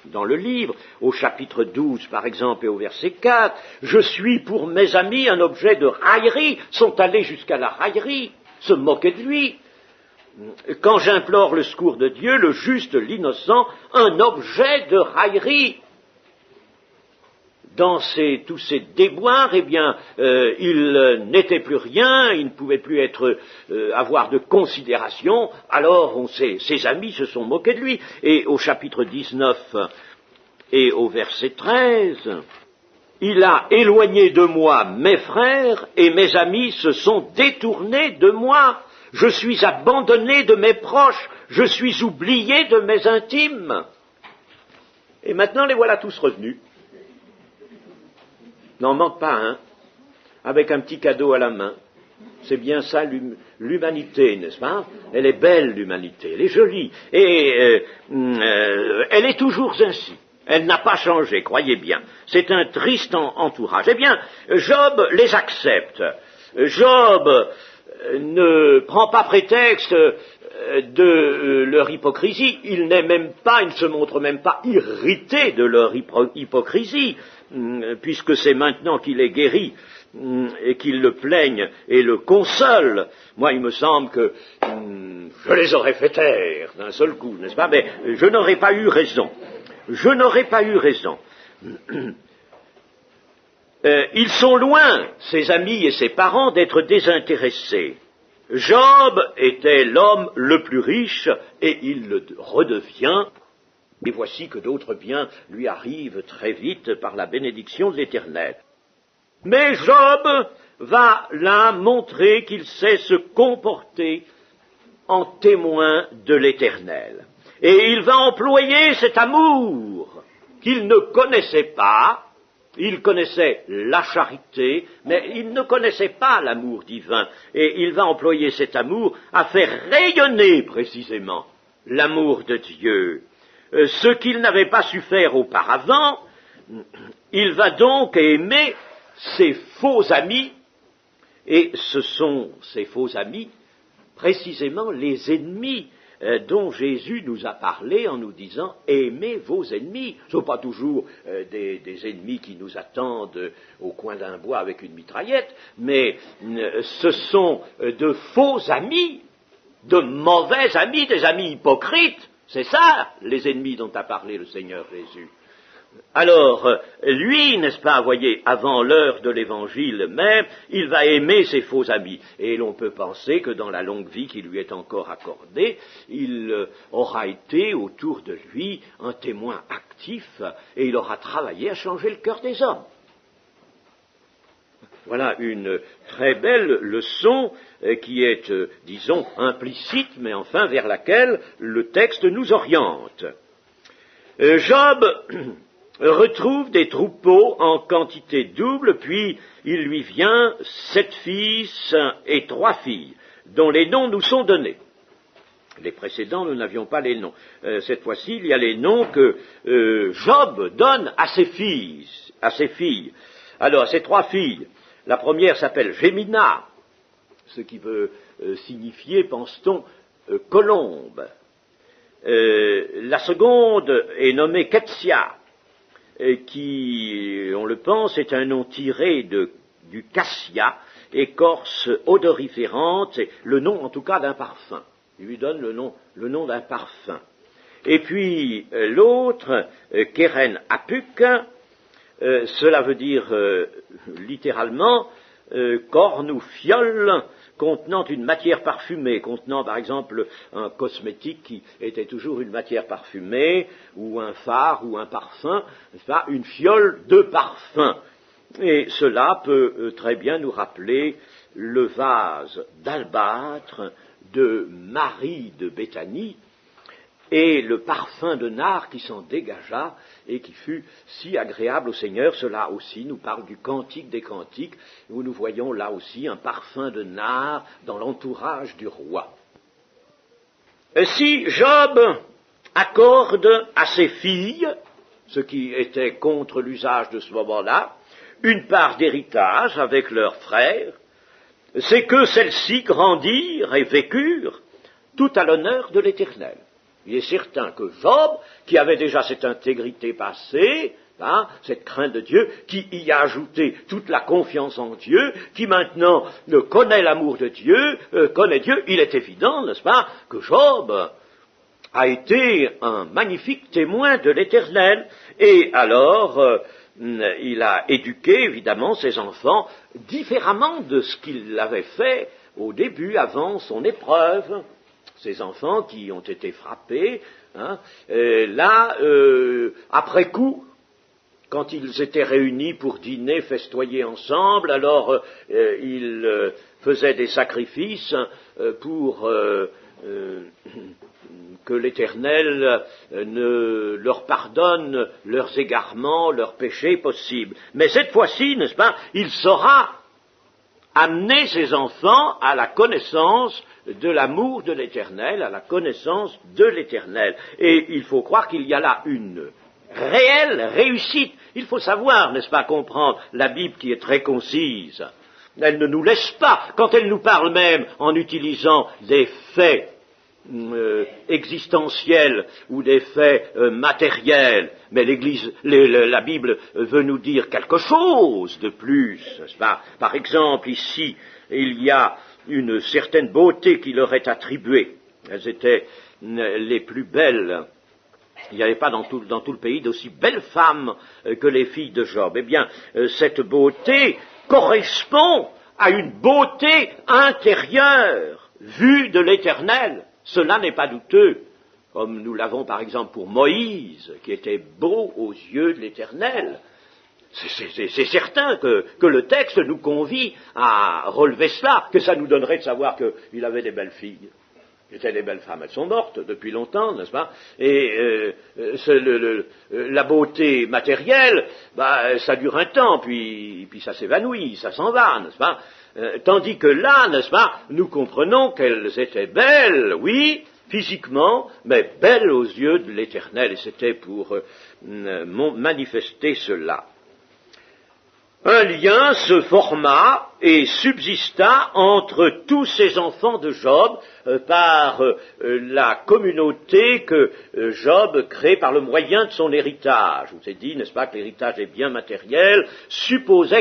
dans le livre, au chapitre 12 par exemple et au verset 4. Je suis pour mes amis un objet de raillerie, sont allés jusqu'à la raillerie, se moquer de lui. Quand j'implore le secours de Dieu, le juste, l'innocent, un objet de raillerie. Dans tous ces déboires, eh bien, il n'était plus rien, il ne pouvait plus avoir de considération, alors ses amis se sont moqués de lui. Et au chapitre 19 et au verset 13, il a éloigné de moi mes frères et mes amis se sont détournés de moi. Je suis abandonné de mes proches, je suis oublié de mes intimes. Et maintenant les voilà tous revenus. N'en manque pas un, avec un petit cadeau à la main. C'est bien ça l'humanité, n'est-ce pas? Elle est belle, l'humanité, elle est jolie, et elle est toujours ainsi. Elle n'a pas changé, croyez bien. C'est un triste entourage. Eh bien, Job les accepte. Job ne prend pas prétexte de leur hypocrisie. Il ne se montre même pas irrité de leur hypocrisie, puisque c'est maintenant qu'il est guéri et qu'ils le plaignent et le consolent. Moi, il me semble que je les aurais fait taire d'un seul coup, n'est-ce pas? Mais je n'aurais pas eu raison. Je n'aurais pas eu raison. Ils sont loin, ses amis et ses parents, d'être désintéressés. Job était l'homme le plus riche et il le redevient. Et voici que d'autres biens lui arrivent très vite par la bénédiction de l'Éternel. Mais Job va là montrer qu'il sait se comporter en témoin de l'Éternel. Et il va employer cet amour qu'il ne connaissait pas. Il connaissait la charité, mais il ne connaissait pas l'amour divin. Et il va employer cet amour à faire rayonner précisément l'amour de Dieu. Ce qu'il n'avait pas su faire auparavant, il va donc aimer ses faux amis, et ce sont ces faux amis précisément les ennemis dont Jésus nous a parlé en nous disant « aimez vos ennemis ». Ce ne sont pas toujours des ennemis qui nous attendent au coin d'un bois avec une mitraillette, mais ce sont de faux amis, de mauvais amis, des amis hypocrites. C'est ça les ennemis dont a parlé le Seigneur Jésus. Alors, lui, n'est-ce pas, voyez, avant l'heure de l'évangile même, il va aimer ses faux amis. Et l'on peut penser que dans la longue vie qui lui est encore accordée, il aura été autour de lui un témoin actif et il aura travaillé à changer le cœur des hommes. Voilà une très belle leçon qui est, disons, implicite, mais enfin vers laquelle le texte nous oriente. Job retrouve des troupeaux en quantité double, puis il lui vient 7 fils et 3 filles, dont les noms nous sont donnés. Les précédents, nous n'avions pas les noms. Cette fois-ci, il y a les noms que Job donne à ses filles. Alors, ces 3 filles, la première s'appelle Gémina, ce qui veut signifier, pense-t-on, colombe. La seconde est nommée Ketsia, qui, on le pense, est un nom tiré du cassia, écorce odoriférante, c'est le nom en tout cas d'un parfum. Il lui donne le nom d'un parfum. Et puis l'autre, Keren Apuk, cela veut dire littéralement corne ou fiole contenant une matière parfumée, contenant par exemple un cosmétique qui était toujours une matière parfumée, ou un fard, ou un parfum, n'est-ce pas, une fiole de parfum. Et cela peut très bien nous rappeler le vase d'albâtre de Marie de Béthanie, et le parfum de nard qui s'en dégagea et qui fut si agréable au Seigneur. Cela aussi nous parle du Cantique des Cantiques, où nous voyons là aussi un parfum de nard dans l'entourage du roi. Si Job accorde à ses filles, ce qui était contre l'usage de ce moment-là, une part d'héritage avec leurs frères, c'est que celles-ci grandirent et vécurent tout à l'honneur de l'Éternel. Il est certain que Job, qui avait déjà cette intégrité passée, cette crainte de Dieu, qui y a ajouté toute la confiance en Dieu, qui maintenant connaît l'amour de Dieu, connaît Dieu, il est évident, n'est-ce pas, que Job a été un magnifique témoin de l'Éternel, et alors il a éduqué évidemment ses enfants différemment de ce qu'il avait fait au début, avant son épreuve. Ces enfants qui ont été frappés, après coup, quand ils étaient réunis pour dîner, festoyer ensemble, alors ils faisaient des sacrifices pour que l'Éternel ne leur pardonne leurs égarements, leurs péchés possibles. Mais cette fois-ci, n'est-ce pas, il saura amener ses enfants à la connaissance de l'amour de l'Éternel, à la connaissance de l'Éternel. Et il faut croire qu'il y a là une réelle réussite. Il faut savoir, n'est-ce pas, comprendre la Bible qui est très concise. Elle ne nous laisse pas, quand elle nous parle même en utilisant des faits existentiels ou des faits matériels, mais la Bible veut nous dire quelque chose de plus, n'est-ce pas? Par exemple, ici, il y a une certaine beauté qui leur est attribuée. Elles étaient les plus belles. Il n'y avait pas dans tout le pays d'aussi belles femmes que les filles de Job. Eh bien, cette beauté correspond à une beauté intérieure, vue de l'Éternel. Cela n'est pas douteux, comme nous l'avons par exemple pour Moïse, qui était beau aux yeux de l'Éternel. C'est certain que le texte nous convie à relever cela, que ça nous donnerait de savoir qu'il avait des belles filles. C'était des belles femmes, elles sont mortes depuis longtemps, n'est-ce pas? Et la beauté matérielle, ça dure un temps, puis ça s'évanouit, ça s'en va, n'est-ce pas? Tandis que là, n'est-ce pas, nous comprenons qu'elles étaient belles, oui, physiquement, mais belles aux yeux de l'Éternel, et c'était pour manifester cela. un lien se forma et subsista entre tous ces enfants de Job par la communauté que Job crée par le moyen de son héritage. Je vous ai dit, n'est-ce pas, que l'héritage des biens matériels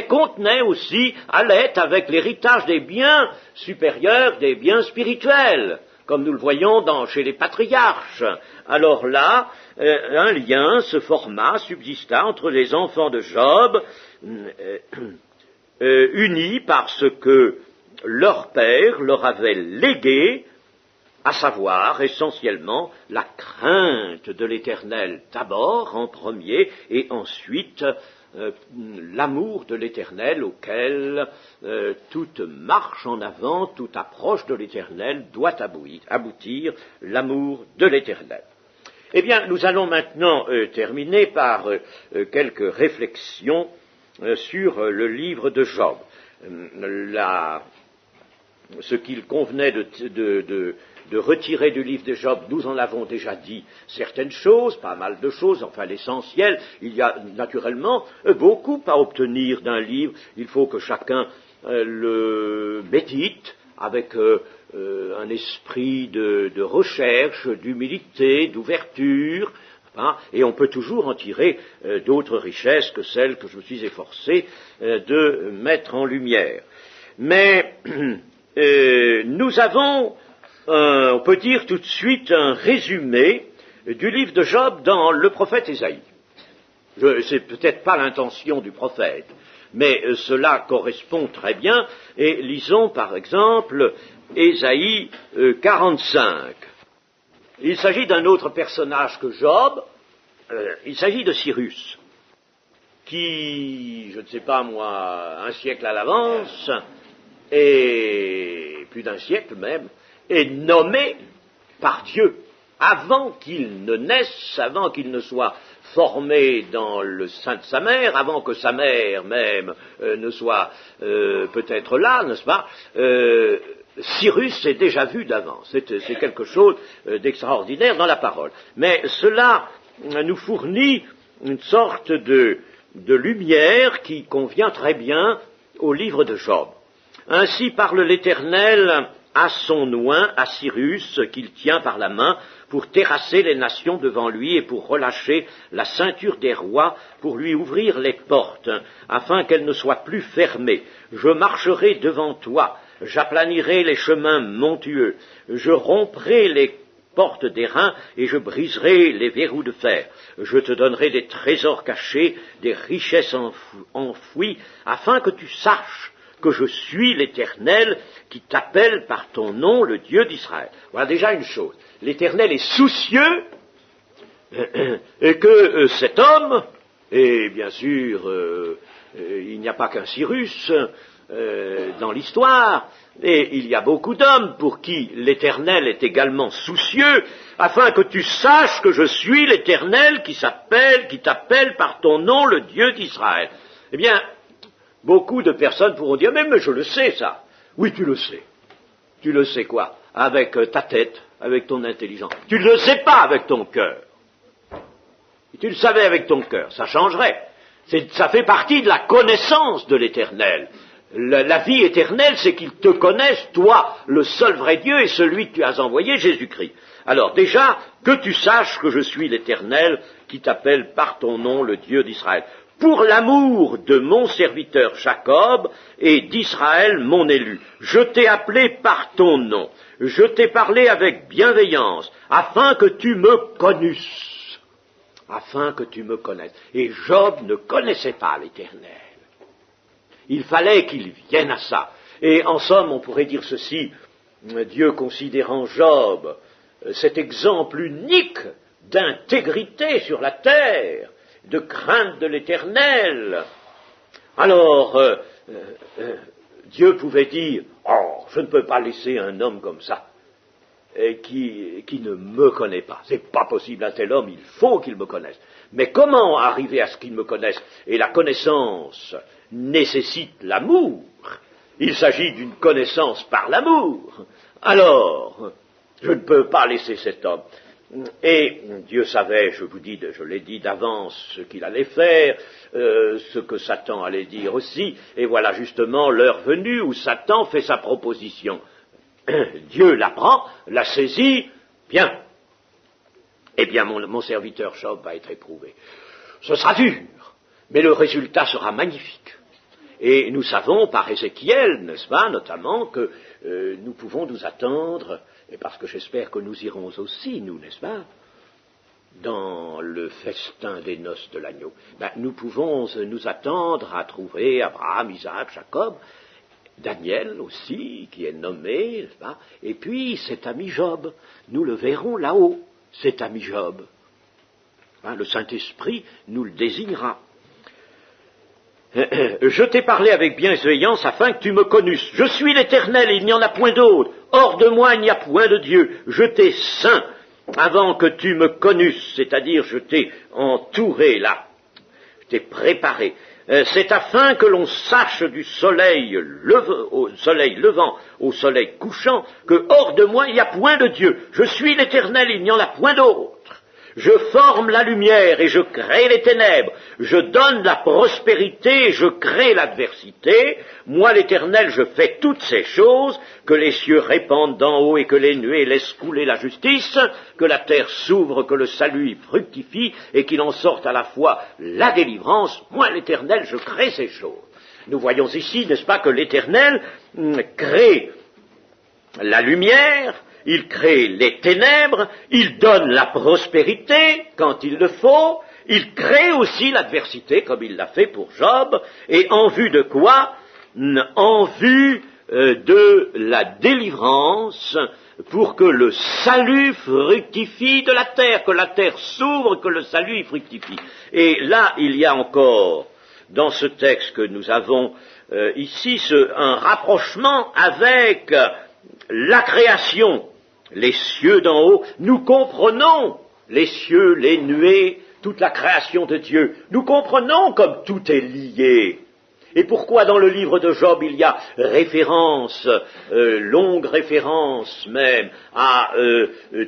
contenait aussi, allait avec l'héritage des biens supérieurs, des biens spirituels, comme nous le voyons chez les patriarches. Alors là, un lien se forma, subsista entre les enfants de Job, unis par ce que leur père leur avait légué, à savoir essentiellement la crainte de l'Éternel d'abord en premier, et ensuite l'amour de l'Éternel auquel toute marche en avant, toute approche de l'Éternel doit aboutir, l'amour de l'Éternel. Eh bien, nous allons maintenant terminer par quelques réflexions sur le livre de Job. Ce qu'il convenait de retirer du livre de Job, nous en avons déjà dit certaines choses, pas mal de choses, enfin l'essentiel. Il y a naturellement beaucoup à obtenir d'un livre. Il faut que chacun le médite avec un esprit de recherche, d'humilité, d'ouverture, et on peut toujours en tirer d'autres richesses que celles que je me suis efforcé de mettre en lumière. Mais nous avons, on peut dire tout de suite, un résumé du livre de Job dans le prophète Ésaïe. C'est peut-être pas l'intention du prophète, mais cela correspond très bien, et lisons par exemple Ésaïe 45. Il s'agit d'un autre personnage que Job, il s'agit de Cyrus, qui, je ne sais pas moi, un siècle à l'avance, et plus d'un siècle même, est nommé par Dieu, avant qu'il ne naisse, avant qu'il ne soit formé dans le sein de sa mère, avant que sa mère même ne soit peut-être là, n'est-ce pas, Cyrus est déjà vu d'avance. C'est quelque chose d'extraordinaire dans la parole. Mais cela nous fournit une sorte de lumière qui convient très bien au livre de Job. Ainsi parle l'Éternel à son oint, à Cyrus, qu'il tient par la main, pour terrasser les nations devant lui et pour relâcher la ceinture des rois, pour lui ouvrir les portes, afin qu'elles ne soient plus fermées. Je marcherai devant toi, j'aplanirai les chemins montueux, je romprai les portes d'airain et je briserai les verrous de fer. Je te donnerai des trésors cachés, des richesses enfouies, afin que tu saches que je suis l'Éternel qui t'appelle par ton nom, le Dieu d'Israël. Voilà déjà une chose. L'Éternel est soucieux et que cet homme, et bien sûr, il n'y a pas qu'un Cyrus dans l'histoire, et il y a beaucoup d'hommes pour qui l'Éternel est également soucieux, afin que tu saches que je suis l'Éternel qui t'appelle par ton nom, le Dieu d'Israël. Eh bien, beaucoup de personnes pourront dire, mais je le sais ça. Oui, tu le sais. Tu le sais quoi? Avec ta tête, avec ton intelligence. Tu ne le sais pas avec ton cœur. Si tu le savais avec ton cœur, ça changerait. Ça fait partie de la connaissance de l'Éternel. La vie éternelle, c'est qu'il te connaisse, toi, le seul vrai Dieu, et celui que tu as envoyé, Jésus-Christ. Alors déjà, que tu saches que je suis l'Éternel qui t'appelle par ton nom, le Dieu d'Israël. Pour l'amour de mon serviteur Jacob et d'Israël mon élu. Je t'ai appelé par ton nom, je t'ai parlé avec bienveillance, afin que tu me connusses. Afin que tu me connaisses. Et Job ne connaissait pas l'Éternel. Il fallait qu'il vienne à ça. Et en somme, on pourrait dire ceci, Dieu considérant Job, cet exemple unique d'intégrité sur la terre, de crainte de l'Éternel. Alors, Dieu pouvait dire, oh, je ne peux pas laisser un homme comme ça, qui ne me connaît pas. C'est pas possible, un tel homme, il faut qu'il me connaisse. Mais comment arriver à ce qu'il me connaisse? Et la connaissance nécessite l'amour. Il s'agit d'une connaissance par l'amour. Alors, je ne peux pas laisser cet homme. Et Dieu savait, je l'ai dit d'avance, ce qu'il allait faire, ce que Satan allait dire aussi, et voilà justement l'heure venue où Satan fait sa proposition. Dieu l'apprend, la saisit, bien. Eh bien, mon serviteur Job va être éprouvé. Ce sera dur, mais le résultat sera magnifique. Et nous savons par Ézéchiel, n'est-ce pas, notamment, que nous pouvons nous attendre, et parce que j'espère que nous irons aussi, nous, n'est-ce pas, dans le festin des noces de l'agneau, nous pouvons nous attendre à trouver Abraham, Isaac, Jacob, Daniel aussi, qui est nommé, n'est-ce pas, et puis cet ami Job, nous le verrons là-haut, cet ami Job. Le Saint-Esprit nous le désignera. Je t'ai parlé avec bienveillance afin que tu me connusses. Je suis l'Éternel, il n'y en a point d'autre. Hors de moi, il n'y a point de Dieu. Je t'ai saint avant que tu me connusses, c'est-à-dire je t'ai entouré là, je t'ai préparé. C'est afin que l'on sache du soleil levant au soleil couchant que hors de moi, il n'y a point de Dieu. Je suis l'Éternel, il n'y en a point d'autre. Je forme la lumière et je crée les ténèbres. Je donne la prospérité et je crée l'adversité. Moi, l'Éternel, je fais toutes ces choses, que les cieux répandent d'en haut et que les nuées laissent couler la justice, que la terre s'ouvre, que le salut y fructifie et qu'il en sorte à la fois la délivrance. Moi, l'Éternel, je crée ces choses. Nous voyons ici, n'est-ce pas, que l'Éternel crée la lumière, il crée les ténèbres, il donne la prospérité quand il le faut, il crée aussi l'adversité comme il l'a fait pour Job, et en vue de quoi? En vue de la délivrance, pour que le salut fructifie de la terre, que la terre s'ouvre, que le salut y fructifie. Et là, il y a encore, dans ce texte que nous avons ici, un rapprochement avec la création, les cieux d'en haut. Nous comprenons les cieux, les nuées, toute la création de Dieu. Nous comprenons comme tout est lié. Et pourquoi dans le livre de Job il y a référence, longue référence même, à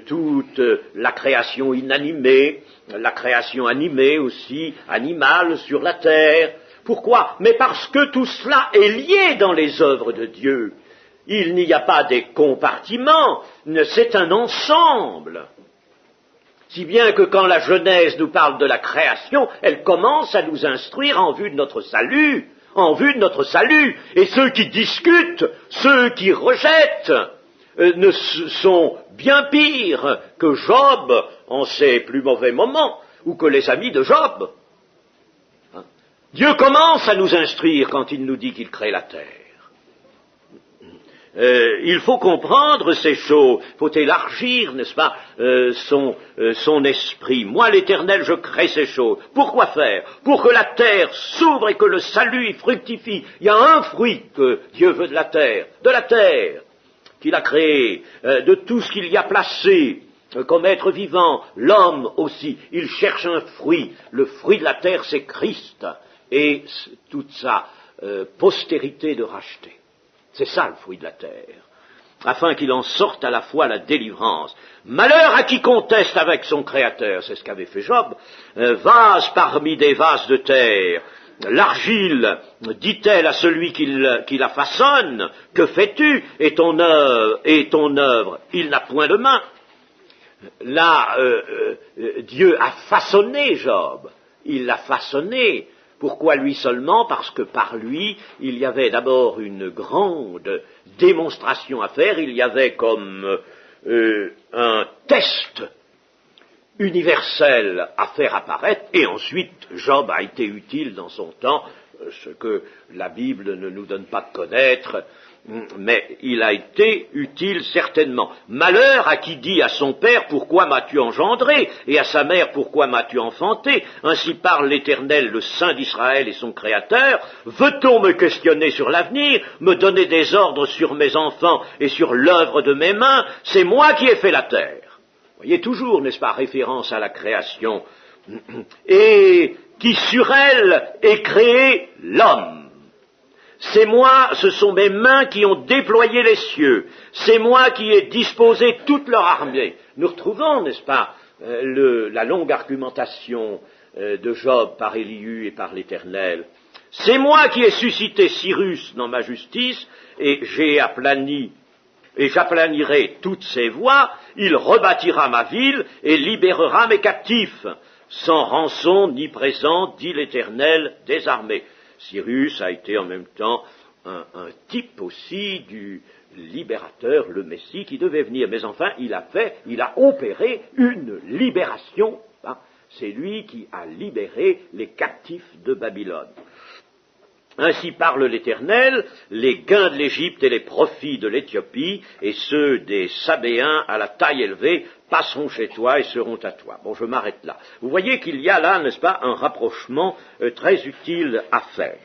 toute la création inanimée, la création animée aussi, animale sur la terre. Pourquoi? Mais parce que tout cela est lié dans les œuvres de Dieu. Il n'y a pas des compartiments, c'est un ensemble. Si bien que quand la Genèse nous parle de la création, elle commence à nous instruire en vue de notre salut, Et ceux qui discutent, ceux qui rejettent, ne sont bien pires que Job en ses plus mauvais moments, ou que les amis de Job. Dieu commence à nous instruire quand il nous dit qu'il crée la terre. Il faut comprendre ces choses, il faut élargir, n'est-ce pas, son esprit. Moi, l'Éternel, je crée ces choses. Pourquoi faire? Pour que la terre s'ouvre et que le salut y fructifie. Il y a un fruit que Dieu veut de la terre qu'il a créé, de tout ce qu'il y a placé comme être vivant, l'homme aussi. Il cherche un fruit. Le fruit de la terre, c'est Christ et toute sa postérité de racheter. C'est ça le fruit de la terre, afin qu'il en sorte à la fois la délivrance. Malheur à qui conteste avec son Créateur, c'est ce qu'avait fait Job. Vase parmi des vases de terre, l'argile, dit-elle à celui qui la façonne, que fais-tu? Et ton œuvre, il n'a point de main. Là, Dieu a façonné Job, il l'a façonné. Pourquoi lui seulement? Parce que par lui, il y avait d'abord une grande démonstration à faire, il y avait comme un test universel à faire apparaître, et ensuite Job a été utile dans son temps, ce que la Bible ne nous donne pas de connaître, mais il a été utile certainement. Malheur à qui dit à son père, pourquoi m'as-tu engendré, et à sa mère, pourquoi m'as-tu enfanté? Ainsi parle l'Éternel, le Saint d'Israël et son Créateur. Veut-on me questionner sur l'avenir, me donner des ordres sur mes enfants et sur l'œuvre de mes mains? C'est moi qui ai fait la terre. Vous voyez toujours, n'est-ce pas, référence à la création, et qui sur elle est créé l'homme. C'est moi, ce sont mes mains qui ont déployé les cieux. C'est moi qui ai disposé toute leur armée. Nous retrouvons, n'est-ce pas, la longue argumentation de Job par Élihu et par l'Éternel. C'est moi qui ai suscité Cyrus dans ma justice, et j'aplanirai toutes ses voies, il rebâtira ma ville et libérera mes captifs, sans rançon ni présent, dit l'Éternel des armées. Cyrus a été en même temps un type aussi du libérateur, le Messie qui devait venir. Mais enfin, il a opéré une libération. Hein. C'est lui qui a libéré les captifs de Babylone. Ainsi parle l'Éternel, les gains de l'Égypte et les profits de l'Éthiopie et ceux des Sabéens à la taille élevée passeront chez toi et seront à toi. Bon, je m'arrête là. Vous voyez qu'il y a là, n'est-ce pas, un rapprochement très utile à faire.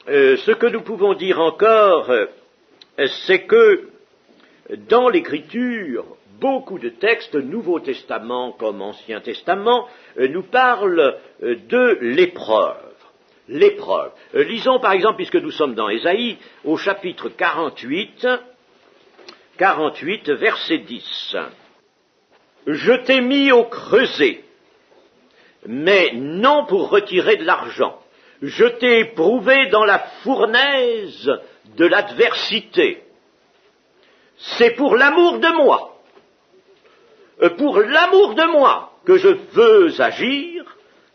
Ce que nous pouvons dire encore, c'est que dans l'Écriture, beaucoup de textes, Nouveau Testament comme Ancien Testament, nous parlent de l'épreuve. L'épreuve. Lisons par exemple, puisque nous sommes dans Ésaïe, au chapitre 48, verset 10. Je t'ai mis au creuset, mais non pour retirer de l'argent. Je t'ai éprouvé dans la fournaise de l'adversité. C'est pour l'amour de moi. Pour l'amour de moi que je veux agir,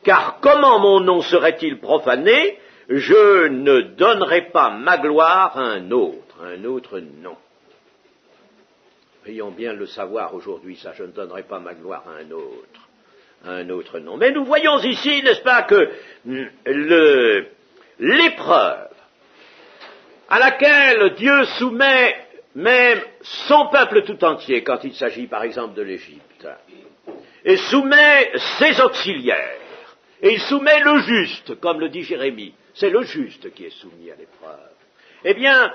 car comment mon nom serait-il profané? Je ne donnerai pas ma gloire à un autre nom. Ayons bien le savoir aujourd'hui, ça, je ne donnerai pas ma gloire à un autre nom. Mais nous voyons ici, n'est-ce pas, que l'épreuve à laquelle Dieu soumet même son peuple tout entier, quand il s'agit par exemple de l'Égypte, et soumet ses auxiliaires, et il soumet le juste, comme le dit Jérémie. C'est le juste qui est soumis à l'épreuve. Eh bien,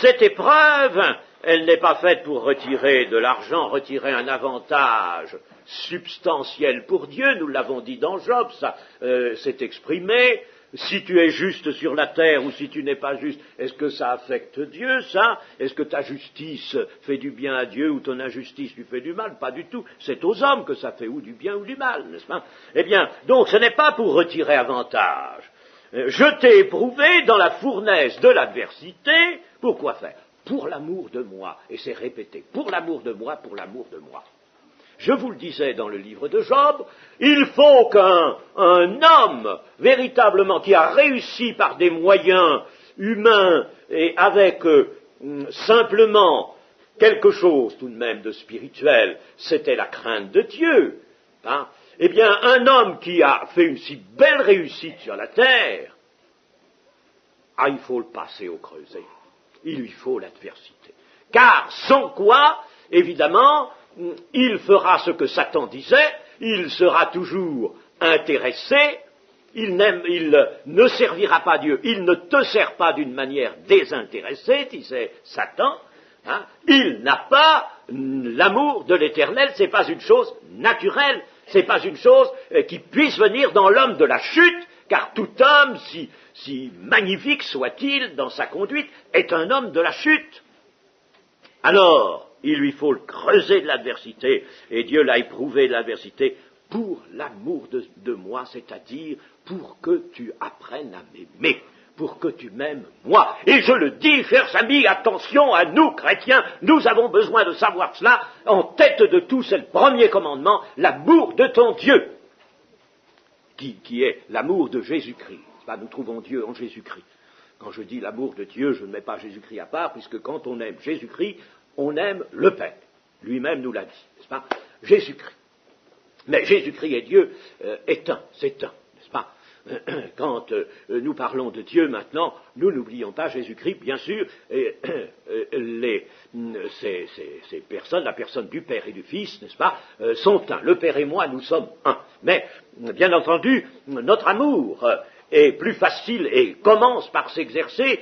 cette épreuve, elle n'est pas faite pour retirer de l'argent, retirer un avantage substantiel pour Dieu. Nous l'avons dit dans Job, ça s'est exprimé. Si tu es juste sur la terre ou si tu n'es pas juste, est-ce que ça affecte Dieu, ça? Est-ce que ta justice fait du bien à Dieu ou ton injustice lui fait du mal? Pas du tout. C'est aux hommes que ça fait ou du bien ou du mal, n'est-ce pas? Eh bien, donc ce n'est pas pour retirer avantage. Je t'ai éprouvé dans la fournaise de l'adversité. Pourquoi faire? Pour l'amour de moi. Et c'est répété. Pour l'amour de moi, pour l'amour de moi. Je vous le disais dans le livre de Job, il faut qu'un homme véritablement qui a réussi par des moyens humains et avec simplement quelque chose tout de même de spirituel, c'était la crainte de Dieu. Hein. Eh bien, un homme qui a fait une si belle réussite sur la terre, il faut le passer au creuset. Il lui faut l'adversité. Car sans quoi, évidemment, il fera ce que Satan disait, il sera toujours intéressé, il ne servira pas Dieu, il ne te sert pas d'une manière désintéressée, disait Satan, hein, il n'a pas l'amour de l'Éternel, c'est pas une chose naturelle, c'est pas une chose qui puisse venir dans l'homme de la chute, car tout homme, si magnifique soit-il dans sa conduite, est un homme de la chute. Alors, il lui faut le creuset de l'adversité, et Dieu l'a éprouvé de l'adversité pour l'amour de moi, c'est-à-dire pour que tu apprennes à m'aimer, pour que tu m'aimes moi. Et je le dis, chers amis, attention à nous, chrétiens, nous avons besoin de savoir cela. En tête de tout, c'est le premier commandement, l'amour de ton Dieu, qui est l'amour de Jésus-Christ. Nous trouvons Dieu en Jésus-Christ. Quand je dis l'amour de Dieu, je ne mets pas Jésus-Christ à part, puisque quand on aime Jésus-Christ, on aime le Père. Lui-même nous l'a dit, n'est-ce pas? Jésus-Christ. Mais Jésus-Christ et Dieu est un, c'est un, n'est-ce pas? Quand nous parlons de Dieu maintenant, nous n'oublions pas Jésus-Christ, bien sûr, et, ces personnes, la personne du Père et du Fils, n'est-ce pas, sont un. Le Père et moi, nous sommes un. Mais, bien entendu, notre amour est plus facile et commence par s'exercer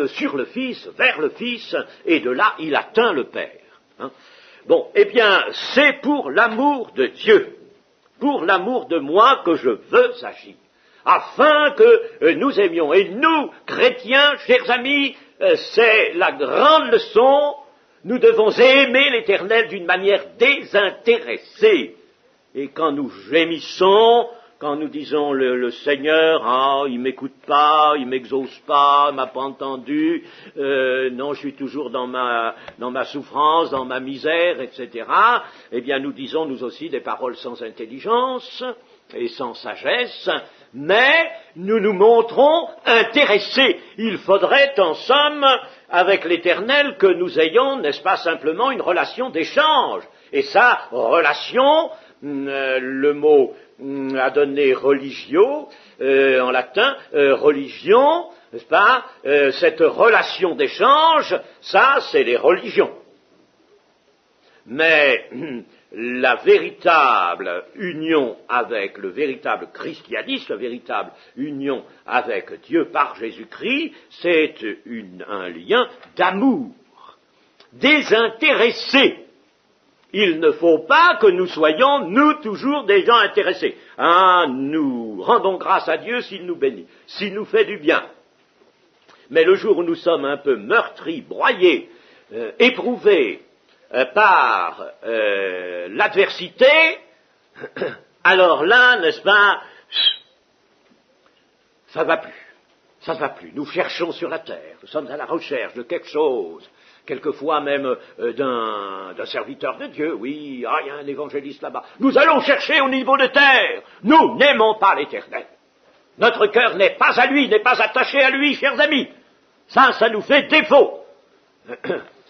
sur le Fils, vers le Fils, et de là, il atteint le Père. Hein. Bon, eh bien, c'est pour l'amour de Dieu, pour l'amour de moi que je veux agir. afin que nous aimions. Et nous, chrétiens, chers amis, c'est la grande leçon, nous devons aimer l'Éternel d'une manière désintéressée. Et quand nous gémissons, quand nous disons le Seigneur, il m'écoute pas, il m'exauce pas, il m'a pas entendu, non, je suis toujours dans ma souffrance, dans ma misère, etc. Eh bien, nous disons nous aussi des paroles sans intelligence et sans sagesse, mais nous nous montrons intéressés. Il faudrait, en somme, avec l'Éternel, que nous ayons, n'est-ce pas, simplement une relation d'échange. Et ça, relation, le mot a donné religio, en latin, religion, n'est-ce pas, cette relation d'échange, ça, c'est les religions. Mais la véritable union avec le véritable christianisme, la véritable union avec Dieu par Jésus-Christ, c'est un lien d'amour, désintéressé. Il ne faut pas que nous soyons, nous, toujours des gens intéressés. Nous rendons grâce à Dieu s'il nous bénit, s'il nous fait du bien. Mais le jour où nous sommes un peu meurtris, broyés, éprouvés par l'adversité, alors là, n'est-ce pas, ça ne va plus. Ça ne va plus. Nous cherchons sur la terre, nous sommes à la recherche de quelque chose, quelquefois même d'un serviteur de Dieu. Oui, il y a un évangéliste là-bas. Nous allons chercher au niveau de terre. Nous n'aimons pas l'Éternel. Notre cœur n'est pas à lui, n'est pas attaché à lui, chers amis. Ça nous fait défaut.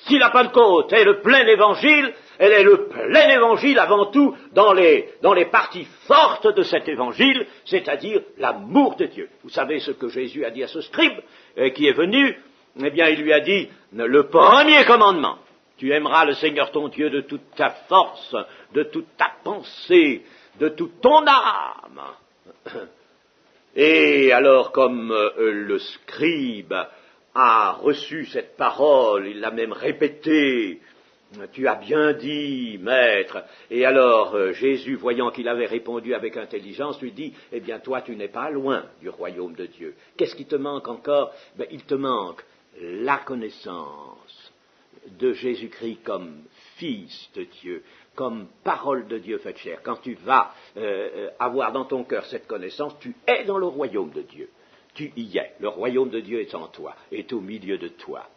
Si la Pentecôte est le plein évangile, elle est le plein évangile avant tout dans les parties fortes de cet évangile, c'est-à-dire l'amour de Dieu. Vous savez ce que Jésus a dit à ce scribe qui est venu? Eh bien, il lui a dit, le premier commandement, tu aimeras le Seigneur ton Dieu de toute ta force, de toute ta pensée, de toute ton âme. Et alors, comme le scribe a reçu cette parole, il l'a même répétée, tu as bien dit, maître. Et alors, Jésus, voyant qu'il avait répondu avec intelligence, lui dit, eh bien, toi, tu n'es pas loin du royaume de Dieu. Qu'est-ce qui te manque encore? Il te manque la connaissance de Jésus-Christ comme Fils de Dieu, comme parole de Dieu faite chair. Quand tu vas avoir dans ton cœur cette connaissance, tu es dans le royaume de Dieu. Tu y es. Le royaume de Dieu est en toi, est au milieu de toi.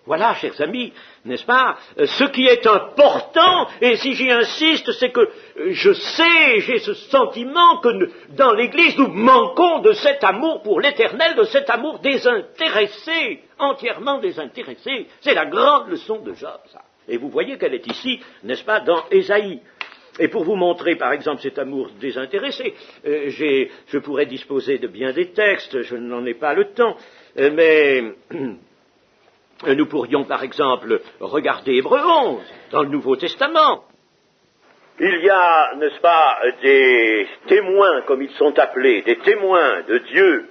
Voilà, chers amis, n'est-ce pas? Ce qui est important, et si j'y insiste, c'est que j'ai ce sentiment que dans l'Église, nous manquons de cet amour pour l'Éternel, de cet amour désintéressé, entièrement désintéressé. C'est la grande leçon de Job, ça. Et vous voyez qu'elle est ici, n'est-ce pas, dans Ésaïe. Et pour vous montrer, par exemple, cet amour désintéressé, je pourrais disposer de bien des textes, je n'en ai pas le temps, mais nous pourrions, par exemple, regarder Hébreux 11, dans le Nouveau Testament. Il y a, n'est-ce pas, des témoins, comme ils sont appelés, des témoins de Dieu,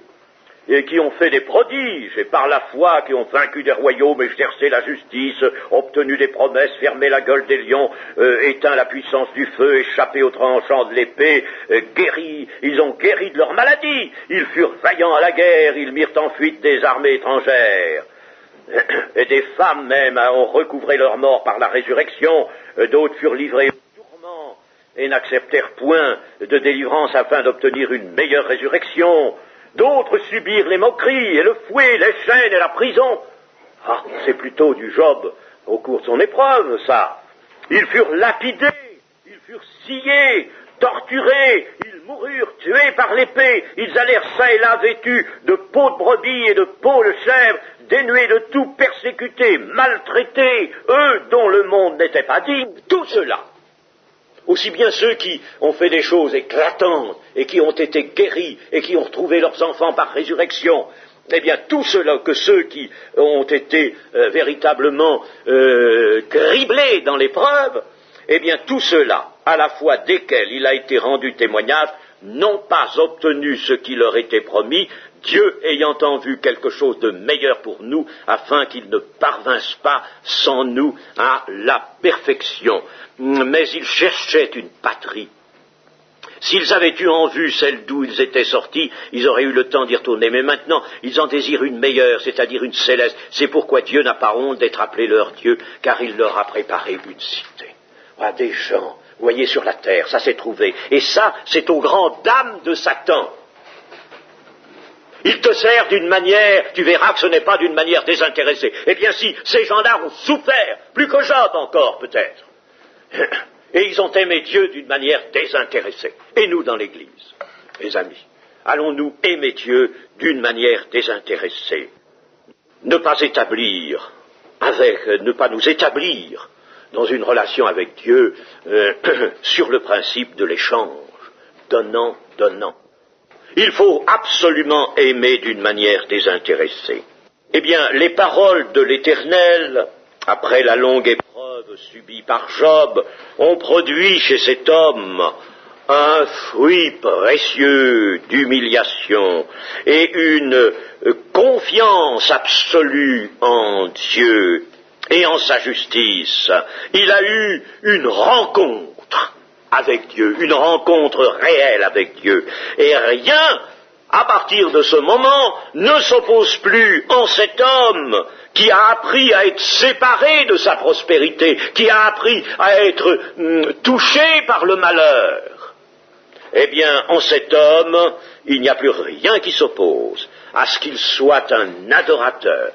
et qui ont fait des prodiges, et par la foi, qui ont vaincu des royaumes, exercé la justice, obtenu des promesses, fermé la gueule des lions, éteint la puissance du feu, échappé au tranchant de l'épée, guéri, ils ont guéri de leur maladie, ils furent vaillants à la guerre, ils mirent en fuite des armées étrangères. Et des femmes même ont recouvré leur mort par la résurrection, d'autres furent livrés au tourment et n'acceptèrent point de délivrance afin d'obtenir une meilleure résurrection. D'autres subirent les moqueries et le fouet, les chaînes et la prison. C'est plutôt du Job au cours de son épreuve, ça. Ils furent lapidés, ils furent sciés, torturés, ils moururent tués par l'épée, ils allèrent çà et là vêtus de peaux de brebis et de peaux de chèvre, dénués de tout, persécutés, maltraités, eux dont le monde n'était pas digne, tout cela. Aussi bien ceux qui ont fait des choses éclatantes et qui ont été guéris et qui ont retrouvé leurs enfants par résurrection, eh bien tout cela que ceux qui ont été véritablement criblés dans l'épreuve, eh bien tout cela, à la fois desquels il a été rendu témoignage, n'ont pas obtenu ce qui leur était promis, Dieu ayant en vue quelque chose de meilleur pour nous, afin qu'ils ne parvinssent pas sans nous à la perfection. Mais ils cherchaient une patrie. S'ils avaient eu en vue celle d'où ils étaient sortis, ils auraient eu le temps d'y retourner. Mais maintenant, ils en désirent une meilleure, c'est-à-dire une céleste. C'est pourquoi Dieu n'a pas honte d'être appelé leur Dieu, car il leur a préparé une cité. Voilà des gens, vous voyez, sur la terre, ça s'est trouvé. Et ça, c'est aux grandes dames de Satan. Il te sert d'une manière, tu verras que ce n'est pas d'une manière désintéressée. Eh bien si, ces gens-là ont souffert, plus que Job encore peut-être. Et ils ont aimé Dieu d'une manière désintéressée. Et nous dans l'Église, mes amis, allons-nous aimer Dieu d'une manière désintéressée? Ne pas nous établir dans une relation avec Dieu sur le principe de l'échange, donnant. Il faut absolument aimer d'une manière désintéressée. Eh bien, les paroles de l'Éternel, après la longue épreuve subie par Job, ont produit chez cet homme un fruit précieux d'humiliation et une confiance absolue en Dieu et en sa justice. Il a eu une rencontre avec Dieu, une rencontre réelle avec Dieu. Et rien, à partir de ce moment, ne s'oppose plus en cet homme qui a appris à être séparé de sa prospérité, qui a appris à être touché par le malheur. Eh bien, en cet homme, il n'y a plus rien qui s'oppose à ce qu'il soit un adorateur,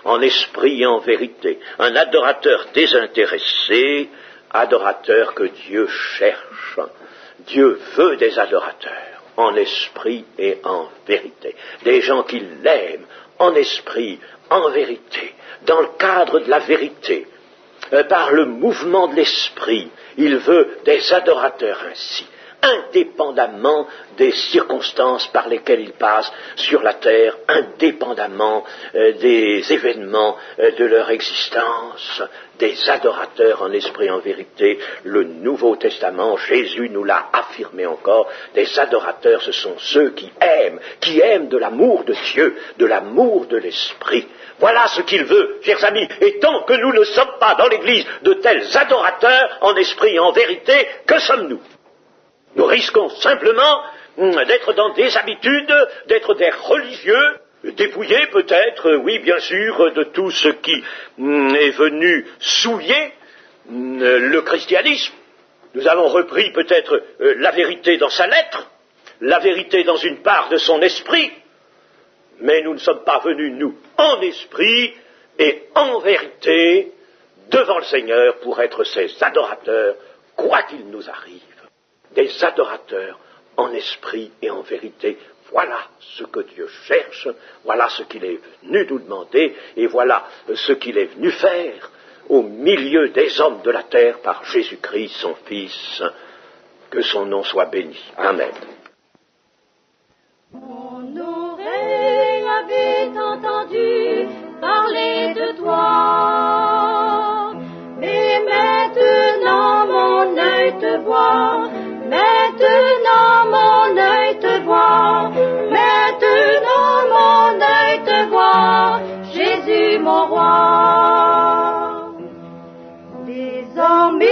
en esprit et en vérité, un adorateur désintéressé, adorateur que Dieu cherche. Dieu veut des adorateurs, en esprit et en vérité. Des gens qui l'aiment, en esprit, en vérité, dans le cadre de la vérité, par le mouvement de l'esprit. Il veut des adorateurs ainsi, indépendamment des circonstances par lesquelles ils passent sur la terre, indépendamment des événements de leur existence, des adorateurs en esprit et en vérité. Le Nouveau Testament, Jésus nous l'a affirmé encore, des adorateurs, ce sont ceux qui aiment de l'amour de Dieu, de l'amour de l'esprit. Voilà ce qu'il veut, chers amis, et tant que nous ne sommes pas dans l'Église de tels adorateurs en esprit et en vérité, que sommes-nous? Nous risquons simplement d'être dans des habitudes, d'être des religieux, dépouillés peut-être, oui bien sûr, de tout ce qui est venu souiller le christianisme. Nous avons repris peut-être la vérité dans sa lettre, la vérité dans une part de son esprit, mais nous ne sommes pas venus, nous, en esprit et en vérité, devant le Seigneur pour être ses adorateurs, quoi qu'il nous arrive. Des adorateurs en esprit et en vérité. Voilà ce que Dieu cherche, voilà ce qu'il est venu nous demander, et voilà ce qu'il est venu faire au milieu des hommes de la terre par Jésus-Christ, son Fils. Que son nom soit béni. Amen. On aurait avait entendu parler de toi, mais maintenant mon œil te voit. Maintenant mon œil te voit, maintenant mon œil te voit, Jésus mon roi. Désormais